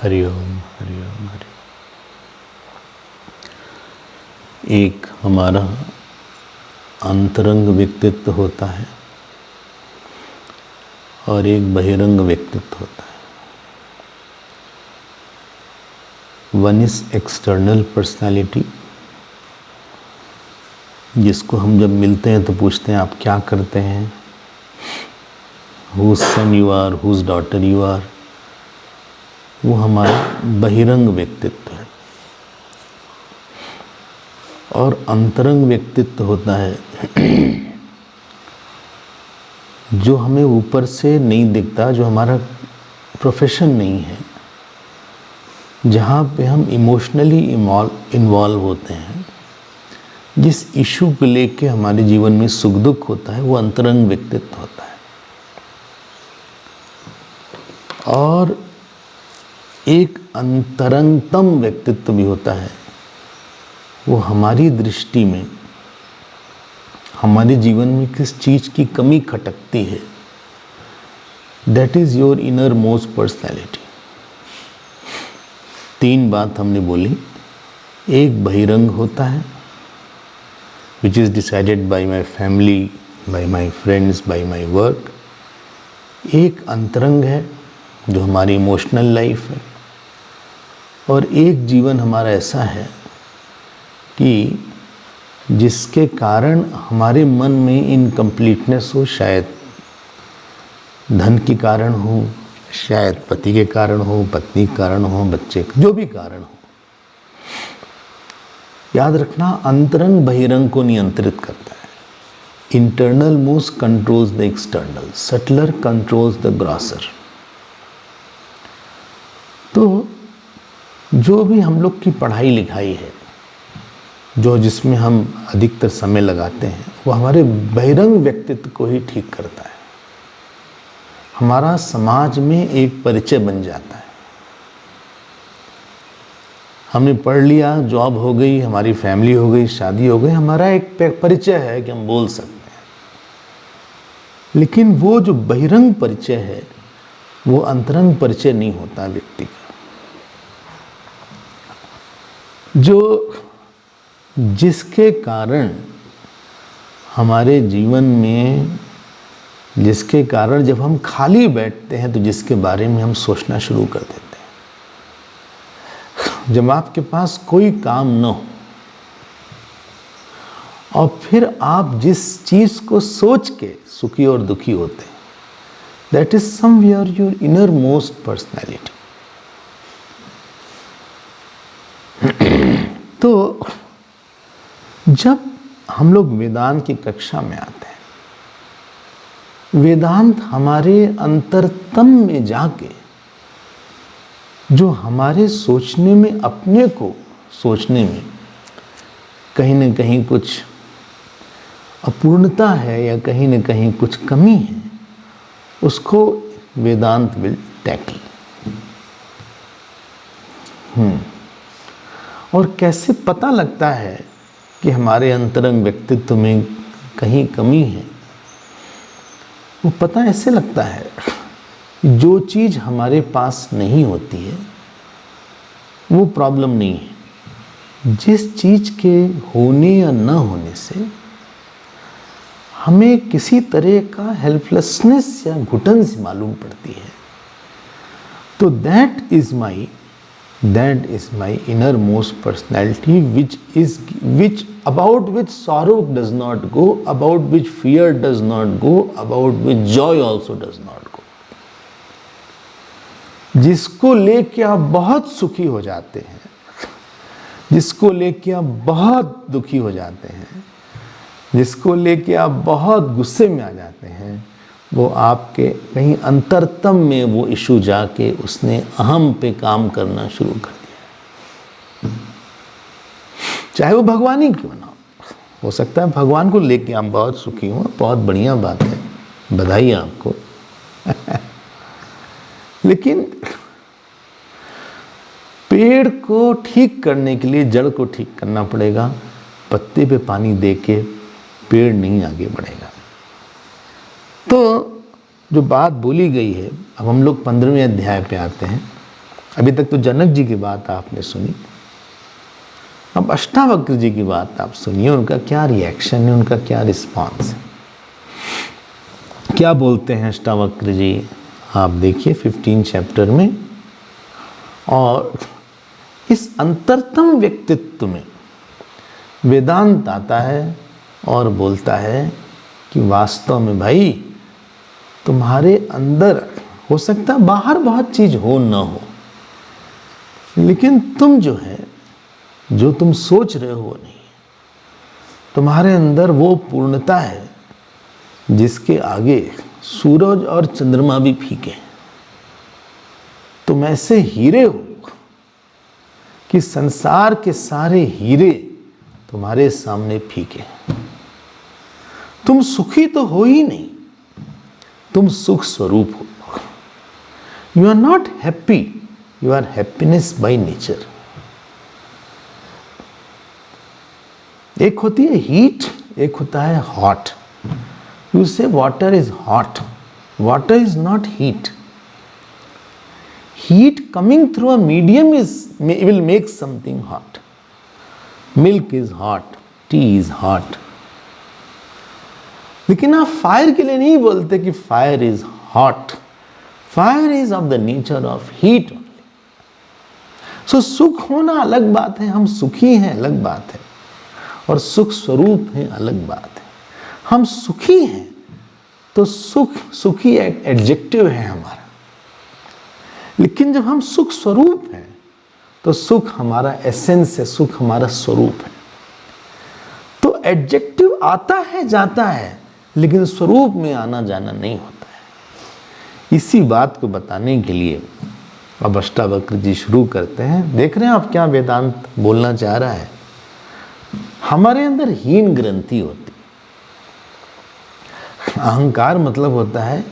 हरि ओम हरि ओम हरि ओम। एक हमारा अंतरंग व्यक्तित्व होता है और एक बहिरंग व्यक्तित्व होता है। वन इज एक्सटर्नल पर्सनालिटी, जिसको हम जब मिलते हैं तो पूछते हैं आप क्या करते हैं, whose son you are, whose daughter you are. वो हमारा बहिरंग व्यक्तित्व है। और अंतरंग व्यक्तित्व होता है जो हमें ऊपर से नहीं दिखता, जो हमारा प्रोफेशन नहीं है, जहाँ पे हम इमोशनली इन्वॉल्व होते हैं, जिस इशू को लेके हमारे जीवन में सुख दुख होता है, वो अंतरंग व्यक्तित्व होता है। और एक अंतरंगतम व्यक्तित्व भी होता है, वो हमारी दृष्टि में हमारे जीवन में किस चीज़ की कमी खटकती है, that is your inner most personality. तीन बात हमने बोली। एक बहिरंग होता है, which is decided by my family, bye my friends, bye my work. एक अंतरंग है जो हमारी इमोशनल लाइफ है। और एक जीवन हमारा ऐसा है कि जिसके कारण हमारे मन में इनकम्प्लीटनेस हो, शायद धन के कारण हो, शायद पति के कारण हो, पत्नी के कारण हो, बच्चे, जो भी कारण हो। याद रखना, अंतरंग बहिरंग को नियंत्रित करता है। Internal moves controls the external, subtler controls the grocer. तो जो भी हम लोग की पढ़ाई लिखाई है, जो जिसमें हम अधिकतर समय लगाते हैं, वो हमारे बहिरंग व्यक्तित्व को ही ठीक करता है। हमारा समाज में एक परिचय बन जाता है। हमने पढ़ लिया, जॉब हो गई, हमारी फैमिली हो गई, शादी हो गई, हमारा एक परिचय है कि हम बोल सकते हैं। लेकिन वो जो बहिरंग परिचय है, वो अंतरंग परिचय नहीं होता व्यक्ति का। जो जिसके कारण हमारे जीवन में, जिसके कारण जब हम खाली बैठते हैं तो जिसके बारे में हम सोचना शुरू कर देते हैं। जब आपके पास कोई काम न हो और फिर आप जिस चीज को सोच के सुखी और दुखी होते हैं, that is somewhere your inner most personality. तो जब हम लोग वेदांत की कक्षा में आते हैं, वेदांत हमारे अंतरतम में जाके जो हमारे सोचने में, अपने को सोचने में कहीं न कहीं कुछ अपूर्णता है या कहीं न कहीं कुछ कमी है, उसको वेदांत विल टैकल। और कैसे पता लगता है कि हमारे अंतरंग व्यक्तित्व में कहीं कमी है? वो पता ऐसे लगता है, जो चीज़ हमारे पास नहीं होती है वो प्रॉब्लम नहीं है। जिस चीज़ के होने या न होने से हमें किसी तरह का हेल्पलेसनेस या घुटन सी मालूम पड़ती है, तो that is my innermost personality, which about which sorrow does not go, about which fear does not go, about which joy also does not go. जिसको लेके आप बहुत सुखी हो जाते हैं, जिसको लेके आप बहुत दुखी हो जाते हैं, जिसको लेके आप बहुत गुस्से में आ जाते हैं, वो आपके कहीं अंतरतम में वो इशू जाके उसने अहम पे काम करना शुरू कर दिया। चाहे वो भगवान ही क्यों ना हो सकता है भगवान को लेके आप बहुत सुखी हो, बहुत बढ़िया बात है, बधाई आपको। लेकिन पेड़ को ठीक करने के लिए जड़ को ठीक करना पड़ेगा। पत्ते पे पानी दे के पेड़ नहीं आगे बढ़ेगा। तो जो बात बोली गई है, अब हम लोग 15वें अध्याय पे आते हैं। अभी तक तो जनक जी की बात आपने सुनी, अब अष्टावक्र जी की बात आप सुनिए, उनका क्या रिएक्शन है, उनका क्या रिस्पॉन्स है, क्या बोलते हैं अष्टावक्र जी। आप देखिए 15 चैप्टर में, और इस अंतरतम व्यक्तित्व में वेदांत आता है और बोलता है कि वास्तव में भाई तुम्हारे अंदर हो सकता है बाहर बहुत चीज हो न हो, लेकिन तुम जो है, जो तुम सोच रहे हो वो नहीं है। तुम्हारे अंदर वो पूर्णता है जिसके आगे सूरज और चंद्रमा भी फीके हैं। तुम ऐसे हीरे हो कि संसार के सारे हीरे तुम्हारे सामने फीके हैं। तुम सुखी तो हो ही नहीं, तुम सुख स्वरूप हो। You are not happy, you are happiness by nature. एक होती है हीट, एक होता है hot. You say water is hot, water is not heat. Heat coming through a medium will make something hot. Milk is hot, tea is hot. लेकिन आप fire के लिए नहीं बोलते कि fire is hot, fire is of the nature of heat only. So सुख होना अलग बात है, हम सुखी हैं अलग बात है, और सुख स्वरूप है अलग बात है। हम सुखी हैं तो सुखी एक एडजेक्टिव है हमारा, लेकिन जब हम सुख स्वरूप हैं तो सुख हमारा एसेंस है, सुख हमारा स्वरूप है। तो एडजेक्टिव आता है जाता है, लेकिन स्वरूप में आना जाना नहीं होता है। इसी बात को बताने के लिए अब अष्टावक्र जी शुरू करते हैं। देख रहे हैं आप क्या वेदांत बोलना चाह रहा है। हमारे अंदर हीन ग्रंथि होती, अहंकार मतलब होता है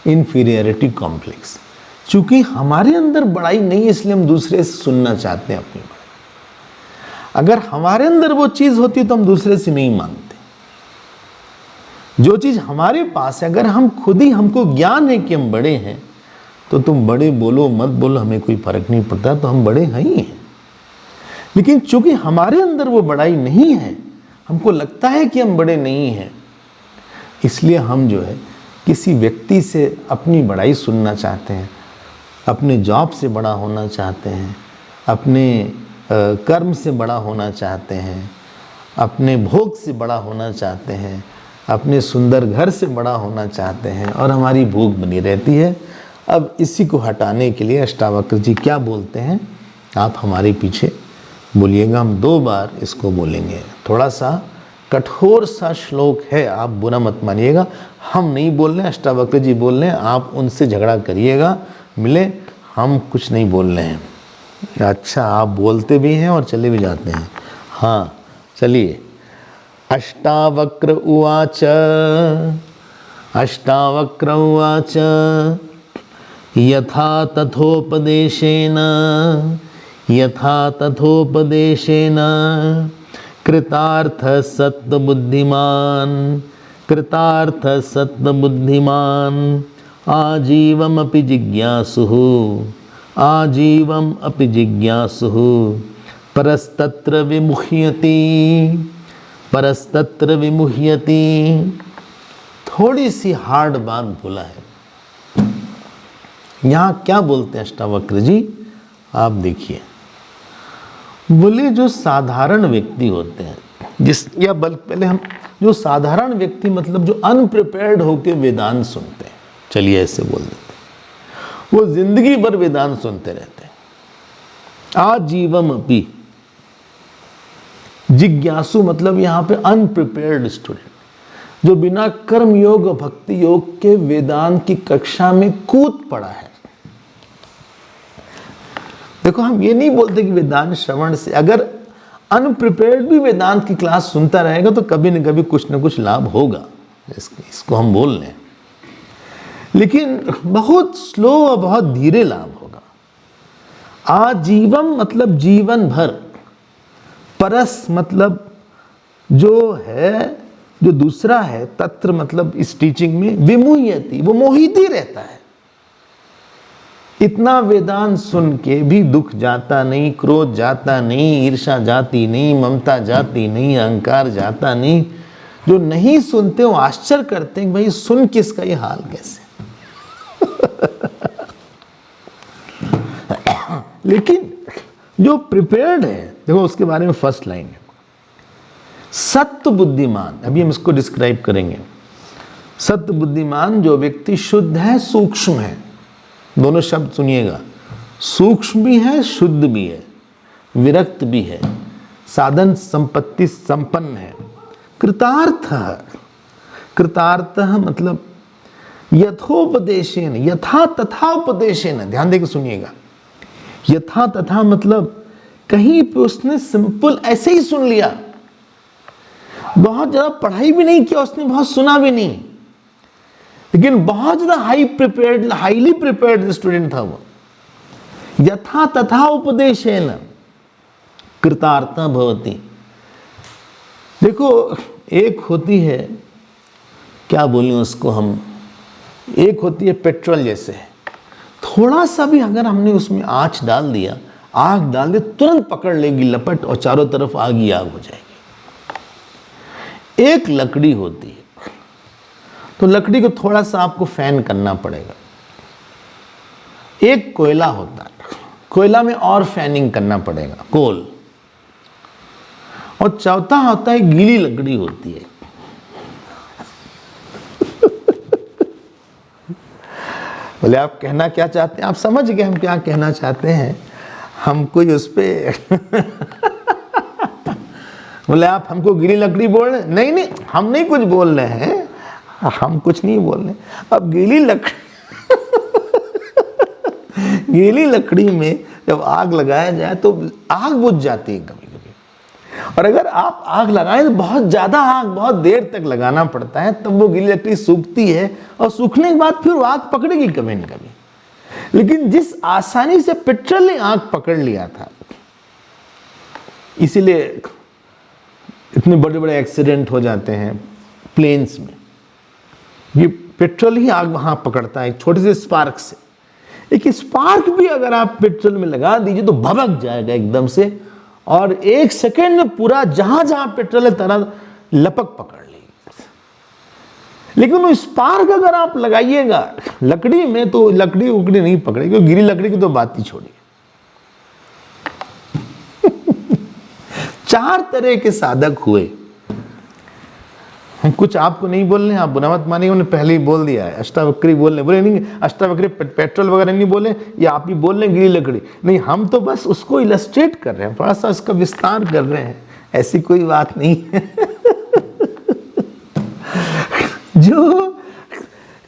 इंफीरियरिटी कॉम्प्लेक्स। चूंकि हमारे अंदर बड़ाई नहीं है, इसलिए हम दूसरे से सुनना चाहते हैं अपनी बड़ाई। अगर हमारे अंदर वो चीज होती तो हम दूसरे से नहीं मांगते। जो चीज हमारे पास है, अगर हम खुद ही, हमको ज्ञान है कि हम बड़े हैं, तो तुम बड़े बोलो मत बोलो हमें कोई फर्क नहीं पड़ता, तो हम बड़े हैं ही हैं। लेकिन चूंकि हमारे अंदर वो बड़ाई नहीं है, हमको लगता है कि हम बड़े नहीं हैं, इसलिए हम जो है किसी व्यक्ति से अपनी बड़ाई सुनना चाहते हैं, अपने जॉब से बड़ा होना चाहते हैं, अपने कर्म से बड़ा होना चाहते हैं, अपने भोग से बड़ा होना चाहते हैं, अपने सुंदर घर से बड़ा होना चाहते हैं, और हमारी भूख बनी रहती है। अब इसी को हटाने के लिए अष्टावक्र जी क्या बोलते हैं, आप हमारे पीछे बोलिएगा, हम 2 बार इसको बोलेंगे। थोड़ा सा कठोर सा श्लोक है, आप बुरा मत मानिएगा। हम नहीं बोल रहे हैं, अष्टावक्र जी बोल रहे हैं, आप उनसे झगड़ा करिएगा, मिले, हम कुछ नहीं बोल रहे हैं। अच्छा, आप बोलते भी हैं और चले भी जाते हैं। हाँ चलिए। अष्टावक्र उवाच, अष्टावक्र उवाच, यथा तथोपदेशेन, यथा तथोपदेशेन कृतार्थ सत्वबुद्धिमान्, कृतार्थ सत्वबुद्धिमान् आजीवमपि जिज्ञासुः, आजीवमपि जिज्ञासुः परस्तत्र विमुह्यति, परस्तत्र विमुह्यति। थोड़ी सी हार्ड बात बोला है। यहाँ क्या बोलते हैं अष्टावक्र जी, आप देखिए। बोले जो साधारण व्यक्ति होते हैं, या पहले हम, जो साधारण व्यक्ति मतलब जो अनप्रिपेयर्ड होकर वेदांत सुनते हैं, चलिए ऐसे बोल देते हैं, वो जिंदगी भर वेदांत सुनते रहते हैं। आजीवम अपि, जिज्ञासु मतलब यहां पे अनप्रिपेयर्ड स्टूडेंट, जो बिना कर्म योग और भक्ति योग के वेदांत की कक्षा में कूद पड़ा है। देखो, हम ये नहीं बोलते कि वेदांत श्रवण से, अगर अनप्रिपेयर्ड भी वेदांत की क्लास सुनता रहेगा तो कभी न कभी कुछ न कुछ लाभ होगा, इसको हम बोल रहे हैं, लेकिन बहुत स्लो और बहुत धीरे लाभ होगा। आजीवम मतलब जीवन भर, परस मतलब जो है, जो दूसरा है, तत्र मतलब इस टीचिंग में विमुह्यति, वो मोहित ही रहता है। इतना वेदांत सुन के भी दुख जाता नहीं, क्रोध जाता नहीं, ईर्ष्या जाती नहीं, ममता जाती नहीं, अहंकार जाता नहीं। जो नहीं सुनते वो आश्चर्य करते हैं भाई सुन किसका ये हाल कैसे। लेकिन जो प्रिपेयर्ड है, देखो उसके बारे में फर्स्ट लाइन है, सत्य बुद्धिमान। अभी हम इसको डिस्क्राइब करेंगे। सत्य बुद्धिमान जो व्यक्ति शुद्ध है, सूक्ष्म है, दोनों शब्द सुनिएगा, सूक्ष्म भी है, शुद्ध भी है, विरक्त भी है, साधन संपत्ति संपन्न है, कृतार्थ है। कृतार्थ मतलब यथोपदेशेन, यथा तथा उपदेशेन, ध्यान देकर सुनिएगा। यथा तथा मतलब कहीं पे उसने सिंपल ऐसे ही सुन लिया, बहुत ज्यादा पढ़ाई भी नहीं किया उसने, बहुत सुना भी नहीं, लेकिन बहुत ज्यादा हाईली प्रिपेयर्ड स्टूडेंट था वो। यथा तथा उपदेशेन कृतार्थ भवति। देखो एक होती है, क्या बोलें उसको हम, एक होती है पेट्रोल जैसे, थोड़ा सा भी अगर हमने उसमें आँच डाल दिया, आग डाल दे, तुरंत पकड़ लेगी लपट और चारों तरफ आग ही आग हो जाएगी। एक लकड़ी होती है, तो लकड़ी को थोड़ा सा आपको फैन करना पड़ेगा। एक कोयला होता है, कोयला में और फैनिंग करना पड़ेगा, कोल। और चौथा होता है गीली लकड़ी होती है। बोले आप कहना क्या चाहते हैं, आप समझ गए हम क्या कहना चाहते हैं, हम कोई उस पे बोले आप हमको गीली लकड़ी बोल रहे हैं, नहीं नहीं हम नहीं कुछ बोल रहे हैं, हम कुछ नहीं बोल रहे। अब गीली लकड़ी में जब आग लगाया जाए तो आग बुझ जाती है कभी कभी, और अगर आप आग लगाएं तो बहुत ज्यादा आग बहुत देर तक लगाना पड़ता है, तब वो गीली लकड़ी सूखती है, और सूखने के बाद फिर वो आग पकड़ेगी कभी न कभी। लेकिन जिस आसानी से पेट्रोल ने आग पकड़ लिया था, इसीलिए इतने बड़े बड़े एक्सीडेंट हो जाते हैं प्लेन्स में, ये पेट्रोल ही आग वहां पकड़ता है, एक छोटे से स्पार्क से। एक स्पार्क भी अगर आप पेट्रोल में लगा दीजिए तो भभक जाएगा एकदम से, और एक सेकेंड में पूरा जहां जहां पेट्रोल है तरह लपक पकड़ लेगी। लेकिन वो स्पार्क अगर आप लगाइएगा लकड़ी में तो लकड़ी उकड़ी नहीं पकड़ेगी, गिरी लकड़ी की तो बात ही छोड़िए। 4 तरह के साधक हुए, हम कुछ आपको नहीं बोल रहे हैं, आप बुरा मत मानिए, उन्होंने पहले ही बोल दिया है। अष्टावक्री बोल रहे, बोले नहीं अष्टावक्री पेट्रोल वगैरह नहीं बोले, या आप ही बोल रहे हैं गीली लकड़ी, नहीं हम तो बस उसको इलस्ट्रेट कर रहे हैं, थोड़ा सा उसका विस्तार कर रहे हैं, ऐसी कोई बात नहीं है। जो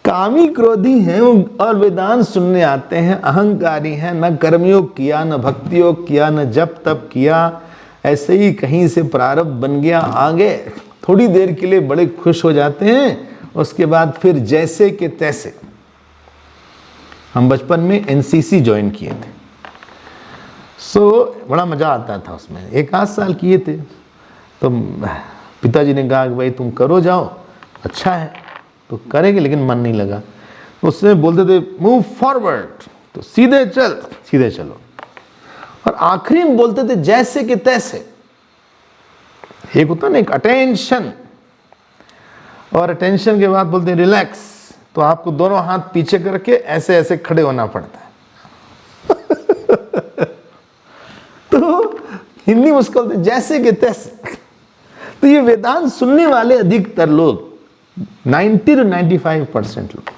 कामी क्रोधी हैं और वेदांत सुनने आते हैं, अहंकारी हैं, न कर्मयोग किया, न भक्ति योग किया, न जप तप किया, ऐसे ही कहीं से प्रारब्ध बन गया, आगे थोड़ी देर के लिए बड़े खुश हो जाते हैं, उसके बाद फिर जैसे के तैसे। हम बचपन में एनसीसी ज्वाइन किए थे, सो बड़ा मजा आता था उसमें, 1-8 साल किए थे। तो पिताजी ने कहा कि भाई तुम करो जाओ, अच्छा है तो करेंगे, लेकिन मन नहीं लगा। उससे बोलते थे मूव फॉरवर्ड, तो सीधे चलो, और आखिरी में बोलते थे जैसे के तैसे। एक होता ना एक अटेंशन, और अटेंशन के बाद बोलते हैं रिलैक्स, तो आपको दोनों हाथ पीछे करके ऐसे ऐसे खड़े होना पड़ता है। तो हिंदी में उसको बोलते जैसे के तैसे। तो ये वेदांत सुनने वाले अधिकतर लोग 90 to 95% लोग,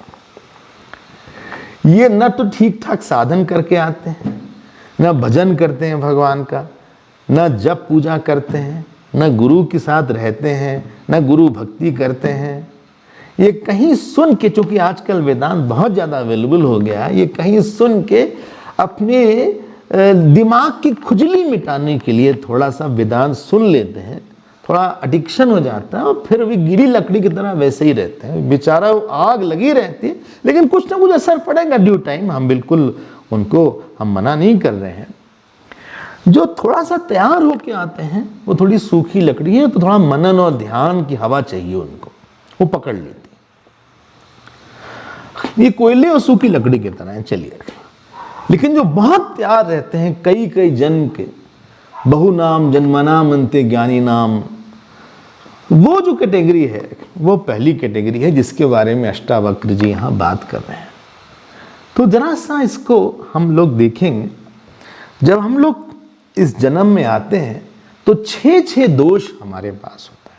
ये न तो ठीक ठाक साधन करके आते हैं, न भजन करते हैं भगवान का, न जप पूजा करते हैं, न गुरु के साथ रहते हैं, न गुरु भक्ति करते हैं। ये कहीं सुन के, चूंकि आजकल वेदांत बहुत ज़्यादा अवेलेबल हो गया है, ये कहीं सुन के अपने दिमाग की खुजली मिटाने के लिए थोड़ा सा वेदांत सुन लेते हैं, थोड़ा एडिक्शन हो जाता है, और फिर भी गिरी लकड़ी की तरह वैसे ही रहते हैं, बेचारा आग लगी रहती है, लेकिन कुछ ना कुछ असर पड़ेगा ड्यू टाइम। हम बिल्कुल उनको हम मना नहीं कर रहे हैं। जो थोड़ा सा तैयार होके आते हैं वो थोड़ी सूखी लकड़ी है, तो थोड़ा मनन और ध्यान की हवा चाहिए उनको, वो पकड़ लेती है। ये कोयले और सूखी लकड़ी की तरह है। चलिए, लेकिन जो बहुत तैयार रहते हैं कई कई जन्म के, बहु नाम जन्मनाम अंते ज्ञानी नाम, वो जो कैटेगरी है वो पहली कैटेगरी है जिसके बारे में अष्टावक्र जी यहाँ बात कर रहे हैं। तो जरा सा इसको हम लोग देखेंगे। जब हम लोग इस जन्म में आते हैं तो 6 दोष हमारे पास होता है,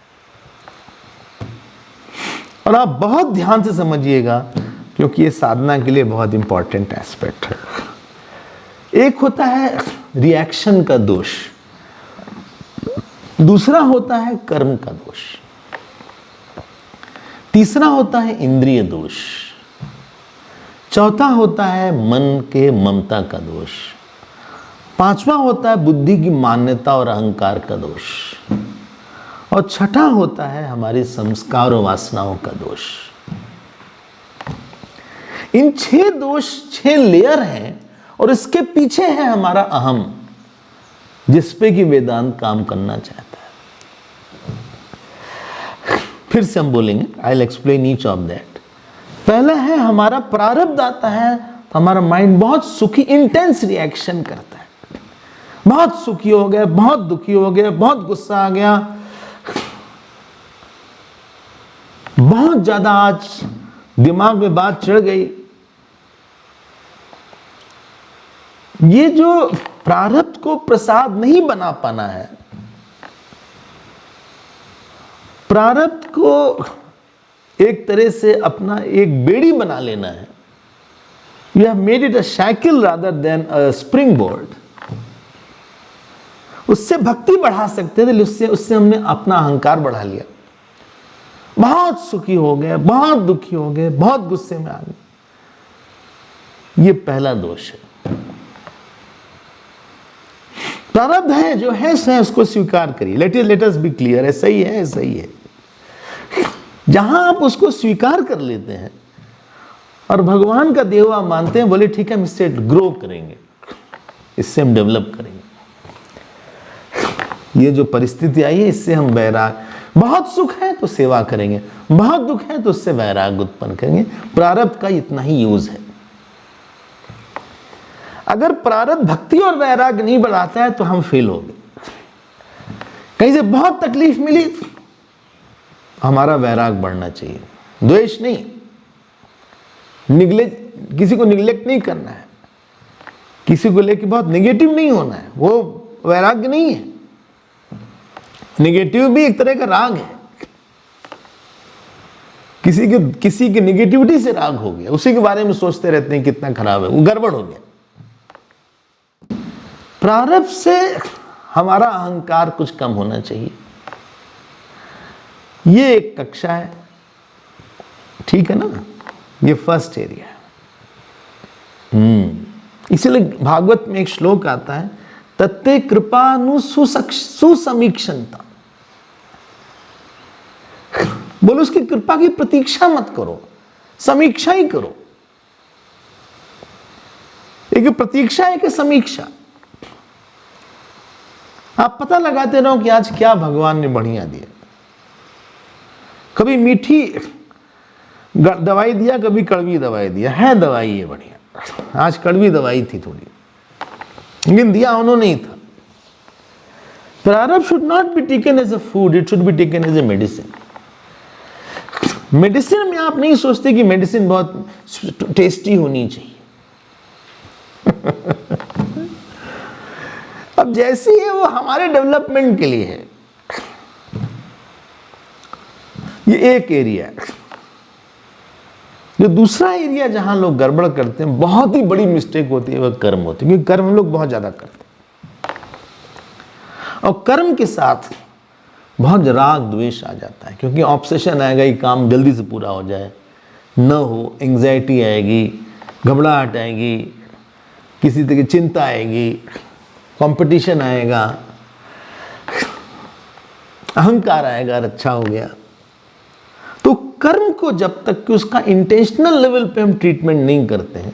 और आप बहुत ध्यान से समझिएगा क्योंकि ये साधना के लिए बहुत इंपॉर्टेंट एस्पेक्ट है। एक होता है रिएक्शन का दोष, दूसरा होता है कर्म का दोष, तीसरा होता है इंद्रिय दोष, चौथा होता है मन के ममता का दोष, पांचवा होता है बुद्धि की मान्यता और अहंकार का दोष, और छठा होता है हमारे संस्कार और वासनाओं का दोष। इन 6 दोष 6 लेयर हैं, और इसके पीछे है हमारा अहम, जिस पे कि वेदांत काम करना चाहता है। फिर से हम बोलेंगे, I will explain each of that. पहला है हमारा प्रारब्ध आता है तो हमारा माइंड बहुत सुखी इंटेंस रिएक्शन करता है, बहुत सुखी हो गया, बहुत दुखी हो गया, बहुत गुस्सा आ गया, बहुत ज्यादा आज दिमाग में बात चढ़ गई। ये जो प्रारब्ध को प्रसाद नहीं बना पाना है, प्रारब्ध को एक तरह से अपना एक बेड़ी बना लेना है। You have made it a shackle rather than a spring board. उससे भक्ति बढ़ा सकते थे, उससे हमने अपना अहंकार बढ़ा लिया। बहुत सुखी हो गए, बहुत दुखी हो गए, बहुत गुस्से में आ गए। ये पहला दोष है। प्रारब्ध है जो है सही, उसको स्वीकार करिए। लेट अस बी क्लियर, ऐसा ही है, ऐसा ही है। जहां आप उसको स्वीकार कर लेते हैं और भगवान का देवा मानते हैं, बोले ठीक है हम इससे ग्रो करेंगे, इससे हम डेवलप करेंगे। ये जो परिस्थिति आई है इससे हम वैराग, बहुत सुख है तो सेवा करेंगे, बहुत दुख है तो उससे वैराग उत्पन्न करेंगे। प्रारब्ध का इतना ही यूज है। अगर प्रारब्ध भक्ति और वैराग नहीं बढ़ाता है तो हम फेल हो गए। कहीं से बहुत तकलीफ मिली, हमारा वैराग बढ़ना चाहिए। द्वेष नहीं, निगलेक्ट, किसी को निगलेक्ट नहीं करना है, किसी को लेके बहुत नेगेटिव नहीं होना है, वो वैराग्य नहीं है। नेगेटिव भी एक तरह का राग है। किसी की नेगेटिविटी से राग हो गया, उसी के बारे में सोचते रहते हैं कितना खराब है, वो गड़बड़ हो गया। प्रारब्ध से हमारा अहंकार कुछ कम होना चाहिए। ये एक कक्षा है, ठीक है ना, ये फर्स्ट एरिया है। इसलिए भागवत में एक श्लोक आता है, तत्ते कृपानु सुसमीक्षणता। बोलो उसकी कृपा की प्रतीक्षा मत करो, समीक्षा ही करो। एक प्रतीक्षा है कि समीक्षा। आप पता लगाते रहो कि आज क्या भगवान ने बढ़िया दिया। कभी मीठी दवाई दिया, कभी कड़वी दवाई दिया, है दवाई ये बढ़िया। आज कड़वी दवाई थी थोड़ी, लेकिन दिया उन्होंने ही था। प्रारब्ध should not be taken as a food, it should be taken as a medicine. Medicine में आप नहीं सोचते कि मेडिसिन बहुत टेस्टी होनी चाहिए। अब जैसी है वो हमारे डेवलपमेंट के लिए है। ये एक एरिया है। जो दूसरा एरिया जहां लोग गड़बड़ करते हैं, बहुत ही बड़ी मिस्टेक होती है, वह कर्म होती है। क्योंकि कर्म हम लोग बहुत ज्यादा करते हैं, और कर्म के साथ बहुत राग द्वेष आ जाता है। क्योंकि ऑब्सेशन आएगा, ये काम जल्दी से पूरा हो जाए, न हो, एंग्जाइटी आएगी, घबराहट आएगी, किसी तरह की चिंता आएगी, कंपटीशन आएगा, अहंकार आएगा, अच्छा हो गया। तो कर्म को जब तक कि उसका इंटेंशनल लेवल पे हम ट्रीटमेंट नहीं करते हैं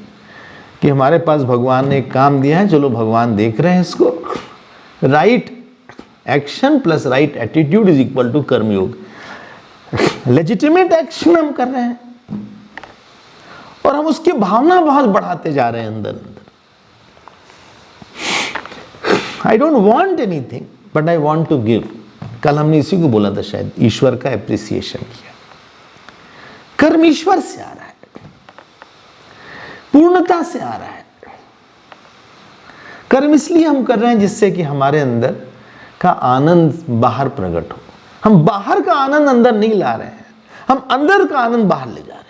कि हमारे पास भगवान ने एक काम दिया है, चलो भगवान देख रहे हैं इसको, right action plus right attitude is equal to karmayog. Legitimate action हम कर रहे हैं और हम उसकी भावना बहुत बढ़ाते जा रहे हैं अंदर अंदर। I don't want anything but I want to give. कल हमने इसी को बोला था शायद, ईश्वर का एप्रिसिएशन किया। कर्म ईश्वर से आ रहा है, पूर्णता से आ रहा है। कर्म इसलिए हम कर रहे हैं जिससे कि हमारे अंदर का आनंद बाहर प्रकट हो। हम बाहर का आनंद अंदर नहीं ला रहे हैं, हम अंदर का आनंद बाहर ले जा रहे हैं।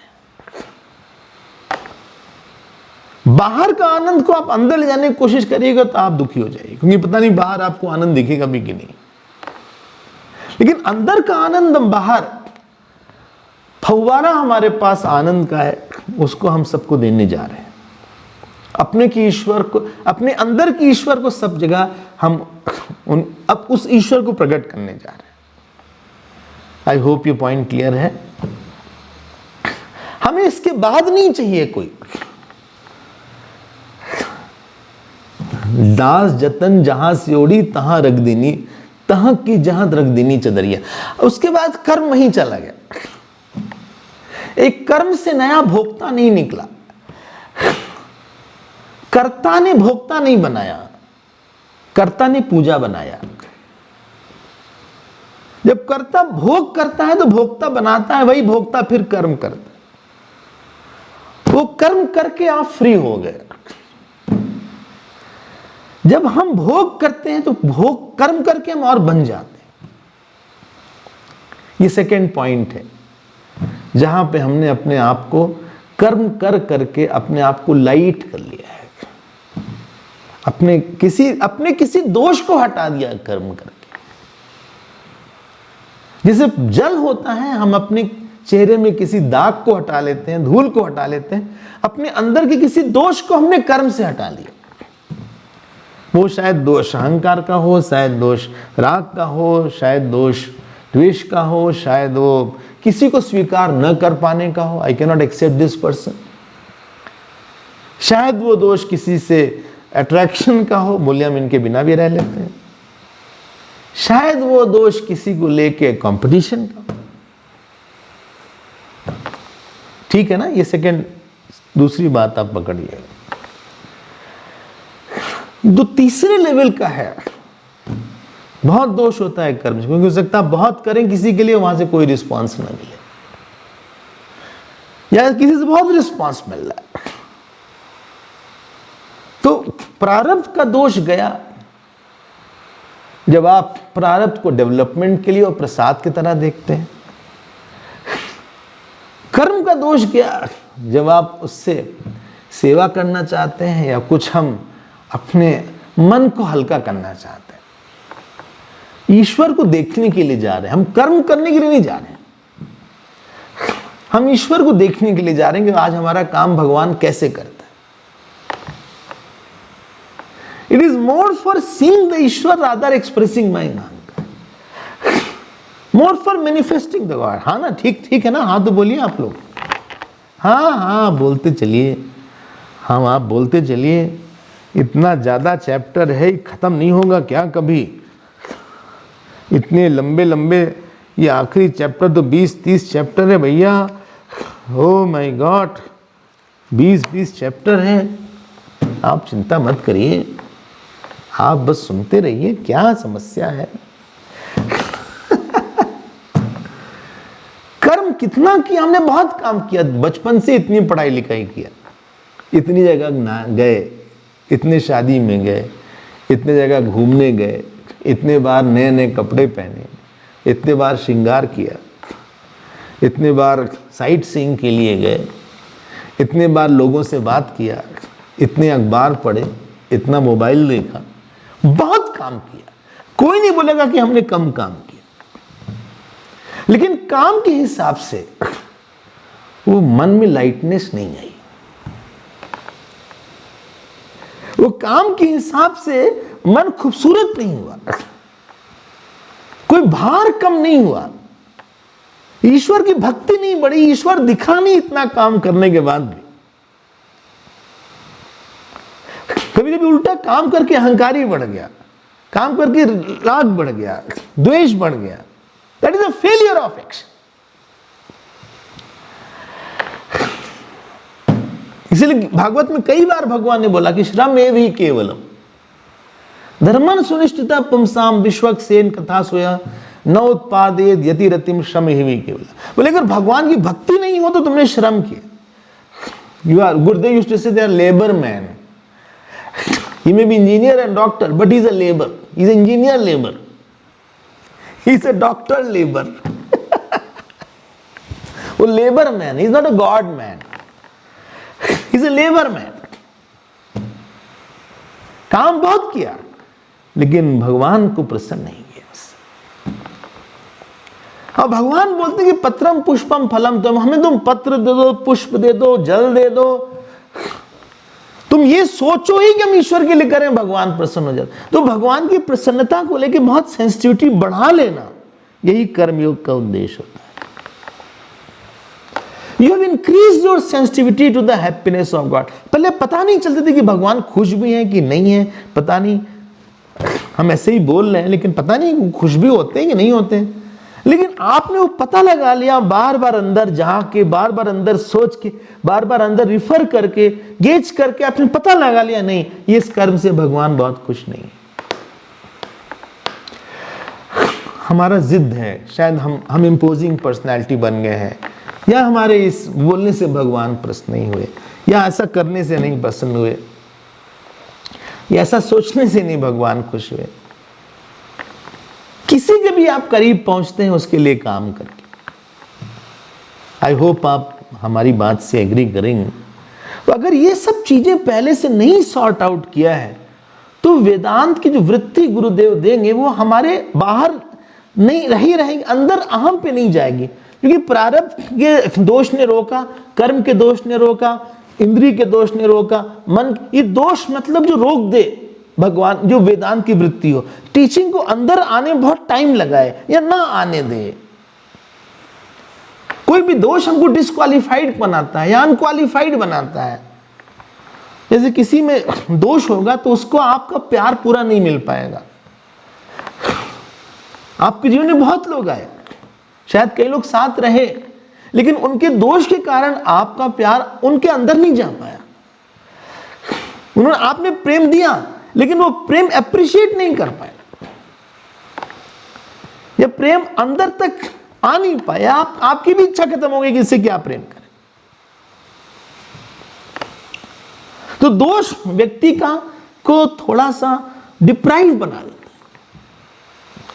बाहर का आनंद को आप अंदर ले जाने की कोशिश करिएगा तो आप दुखी हो जाइए, क्योंकि पता नहीं बाहर आपको आनंद दिखेगा भी कि नहीं। लेकिन अंदर का आनंद हम बाहर, फव्वारा हमारे पास आनंद का है, उसको हम सबको देने जा रहे हैं। अपने की ईश्वर को, अपने अंदर की ईश्वर को सब जगह हम अब उस ईश्वर को प्रकट करने जा रहे हैं। आई होप ये पॉइंट क्लियर है। हमें इसके बाद नहीं चाहिए कोई दास जतन जहां सियोड़ी तहां रख देनी, तहां की जहां रख देनी चदरिया। उसके बाद कर्म वहीं चला गया। एक कर्म से नया भोक्ता नहीं निकला, कर्ता ने भोक्ता नहीं बनाया, कर्ता ने पूजा बनाया। जब कर्ता भोग करता है तो भोक्ता बनाता है, वही भोक्ता फिर कर्म करता है। वो कर्म करके आप फ्री हो गए। जब हम भोग करते हैं तो भोग कर्म करके हम और बन जाते हैं। ये सेकेंड पॉइंट है जहां पे हमने अपने आप को कर्म कर करके अपने आप को लाइट कर लिया है, अपने किसी दोष को हटा दिया कर्म करके। जैसे जल होता है, हम अपने चेहरे में किसी दाग को हटा लेते हैं, धूल को हटा लेते हैं, अपने अंदर के किसी दोष को हमने कर्म से हटा लिया। वो शायद दोष अहंकार का हो, शायद दोष राग का हो, शायद दोष द्वेष का हो, शायद वो किसी को स्वीकार न कर पाने का हो, I can not accept this person. शायद वो दोष किसी से अट्रैक्शन का हो, बोले हम इनके बिना भी रह लेते हैं। शायद वो दोष किसी को लेके कंपटीशन का। ठीक है ना, ये सेकंड दूसरी बात आप पकड़िए। जो तीसरे लेवल का है, बहुत दोष होता है कर्म से, क्योंकि हो सकता है बहुत करें किसी के लिए, वहां से कोई रिस्पांस ना मिले, या किसी से बहुत रिस्पांस मिल रहा है, तो प्रारब्ध का दोष गया। जब आप प्रारब्ध को डेवलपमेंट के लिए और प्रसाद की तरह देखते हैं, कर्म का दोष गया जब आप उससे सेवा करना चाहते हैं या कुछ हम अपने मन को हल्का करना चाहते हैं। ईश्वर को देखने के लिए जा रहे हैं, हम कर्म करने के लिए नहीं जा रहे हैं। हम ईश्वर को देखने के लिए जा रहे हैं कि आज हमारा काम भगवान कैसे करता है। It is more for seeing the ईश्वर रादर एक्सप्रेसिंग माई अहंकार, more for manifesting the god. हाँ ना, ठीक है ना, हाँ तो बोलिए आप लोग। हाँ बोलते चलिए, हाँ आप बोलते चलिए। इतना ज़्यादा चैप्टर है, ख़त्म नहीं होगा क्या कभी? इतने लंबे लंबे, ये आखिरी चैप्टर तो 20-30 चैप्टर है भैया। ओ माय गॉड, 20-20 चैप्टर है। आप चिंता मत करिए, आप बस सुनते रहिए, क्या समस्या है। कर्म कितना किया हमने, बहुत काम किया, बचपन से इतनी पढ़ाई लिखाई किया, इतनी जगह गए, इतने शादी में गए, इतने जगह घूमने गए, इतने बार नए नए कपड़े पहने, इतने बार श्रृंगार किया, इतने बार साइट सीइंग के लिए गए, इतने बार लोगों से बात किया, इतने अखबार पढ़े, इतना मोबाइल देखा, बहुत काम किया। कोई नहीं बोलेगा कि हमने कम काम किया, लेकिन काम के हिसाब से वो मन में लाइटनेस नहीं आई। वो काम के हिसाब से मन खूबसूरत नहीं हुआ, कोई भार कम नहीं हुआ, ईश्वर की भक्ति नहीं बढ़ी, ईश्वर दिखा नहीं इतना काम करने के बाद भी। कभी कभी उल्टा काम करके अहंकारी बढ़ गया, काम करके राग बढ़ गया, द्वेष बढ़ गया। That is a failure of action. इसलिए भागवत में कई बार भगवान ने बोला कि श्रम एव ही केवलम, धर्मन सुनिश्चिता पुंसाम विश्वक सेन कथा सोया न उत्पादेद यति रतिम श्रम ही केवल। बोले अगर भगवान की भक्ति नहीं हो तो तुमने श्रम किया। You are Gurudev used to say they are labor man. He may be engineer and doctor, but he is a labor. He is engineer labor. He is a doctor labor. वो labor man. He is not a God man. He is a labor man. काम बहुत किया, लेकिन भगवान को प्रसन्न नहीं किया। और भगवान बोलते कि पत्रम पुष्पम फलम, हमें तुम पत्र दे दो, पुष्प दे दो, जल दे दो, तुम ये सोचो ही कि हम ईश्वर के लिए करें, भगवान प्रसन्न हो जाते। तो भगवान की प्रसन्नता को लेकर बहुत सेंसिटिविटी बढ़ा लेना, यही कर्मयोग का उद्देश्य होता है। You have increased your sensitivity to the happiness of God. पहले पता नहीं चलते थे कि भगवान खुश भी हैं कि नहीं है, पता नहीं, हम ऐसे ही बोल रहे हैं, लेकिन पता नहीं खुश भी होते हैं कि नहीं होते हैं। लेकिन आपने वो पता लगा लिया, बार बार अंदर झांक के, बार बार अंदर सोच के, बार बार अंदर रिफर करके, गेज करके आपने पता लगा लिया, नहीं, ये इस कर्म से भगवान बहुत खुश नहीं है। हमारा जिद है, शायद हम इम्पोजिंग पर्सनैलिटी बन गए हैं, या हमारे इस बोलने से भगवान प्रसन्न नहीं हुए, या ऐसा करने से नहीं प्रसन्न हुए, या ऐसा सोचने से नहीं भगवान खुश हुए। किसी के भी आप करीब पहुंचते हैं उसके लिए काम करके। आई होप आप हमारी बात से एग्री करेंगे। तो अगर ये सब चीजें पहले से नहीं सॉर्ट आउट किया है, तो वेदांत की जो वृत्ति गुरुदेव देंगे वो हमारे बाहर नहीं रहेगी, अंदर अहम पे नहीं जाएगी। क्योंकि प्रारब्ध के दोष ने रोका, कर्म के दोष ने रोका, इंद्रिय के दोष ने रोका, मन, ये दोष मतलब जो रोक दे भगवान, जो वेदांत की वृत्ति हो, टीचिंग को अंदर आने में बहुत टाइम लगाए या ना आने दे। कोई भी दोष हमको डिस्क्वालिफाइड बनाता है या अनक्वालिफाइड बनाता है। जैसे किसी में दोष होगा तो उसको आपका प्यार पूरा नहीं मिल पाएगा। आपके जीवन में बहुत लोग आए, शायद कई लोग साथ रहे, लेकिन उनके दोष के कारण आपका प्यार उनके अंदर नहीं जा पाया। उन्होंने, आपने प्रेम दिया, लेकिन वो प्रेम अप्रिशिएट नहीं कर पाए, या प्रेम अंदर तक आ नहीं पाया। आपकी भी इच्छा खत्म हो गई कि इससे क्या प्रेम करें। तो दोष व्यक्ति का को थोड़ा सा डिप्राइव बना देता है,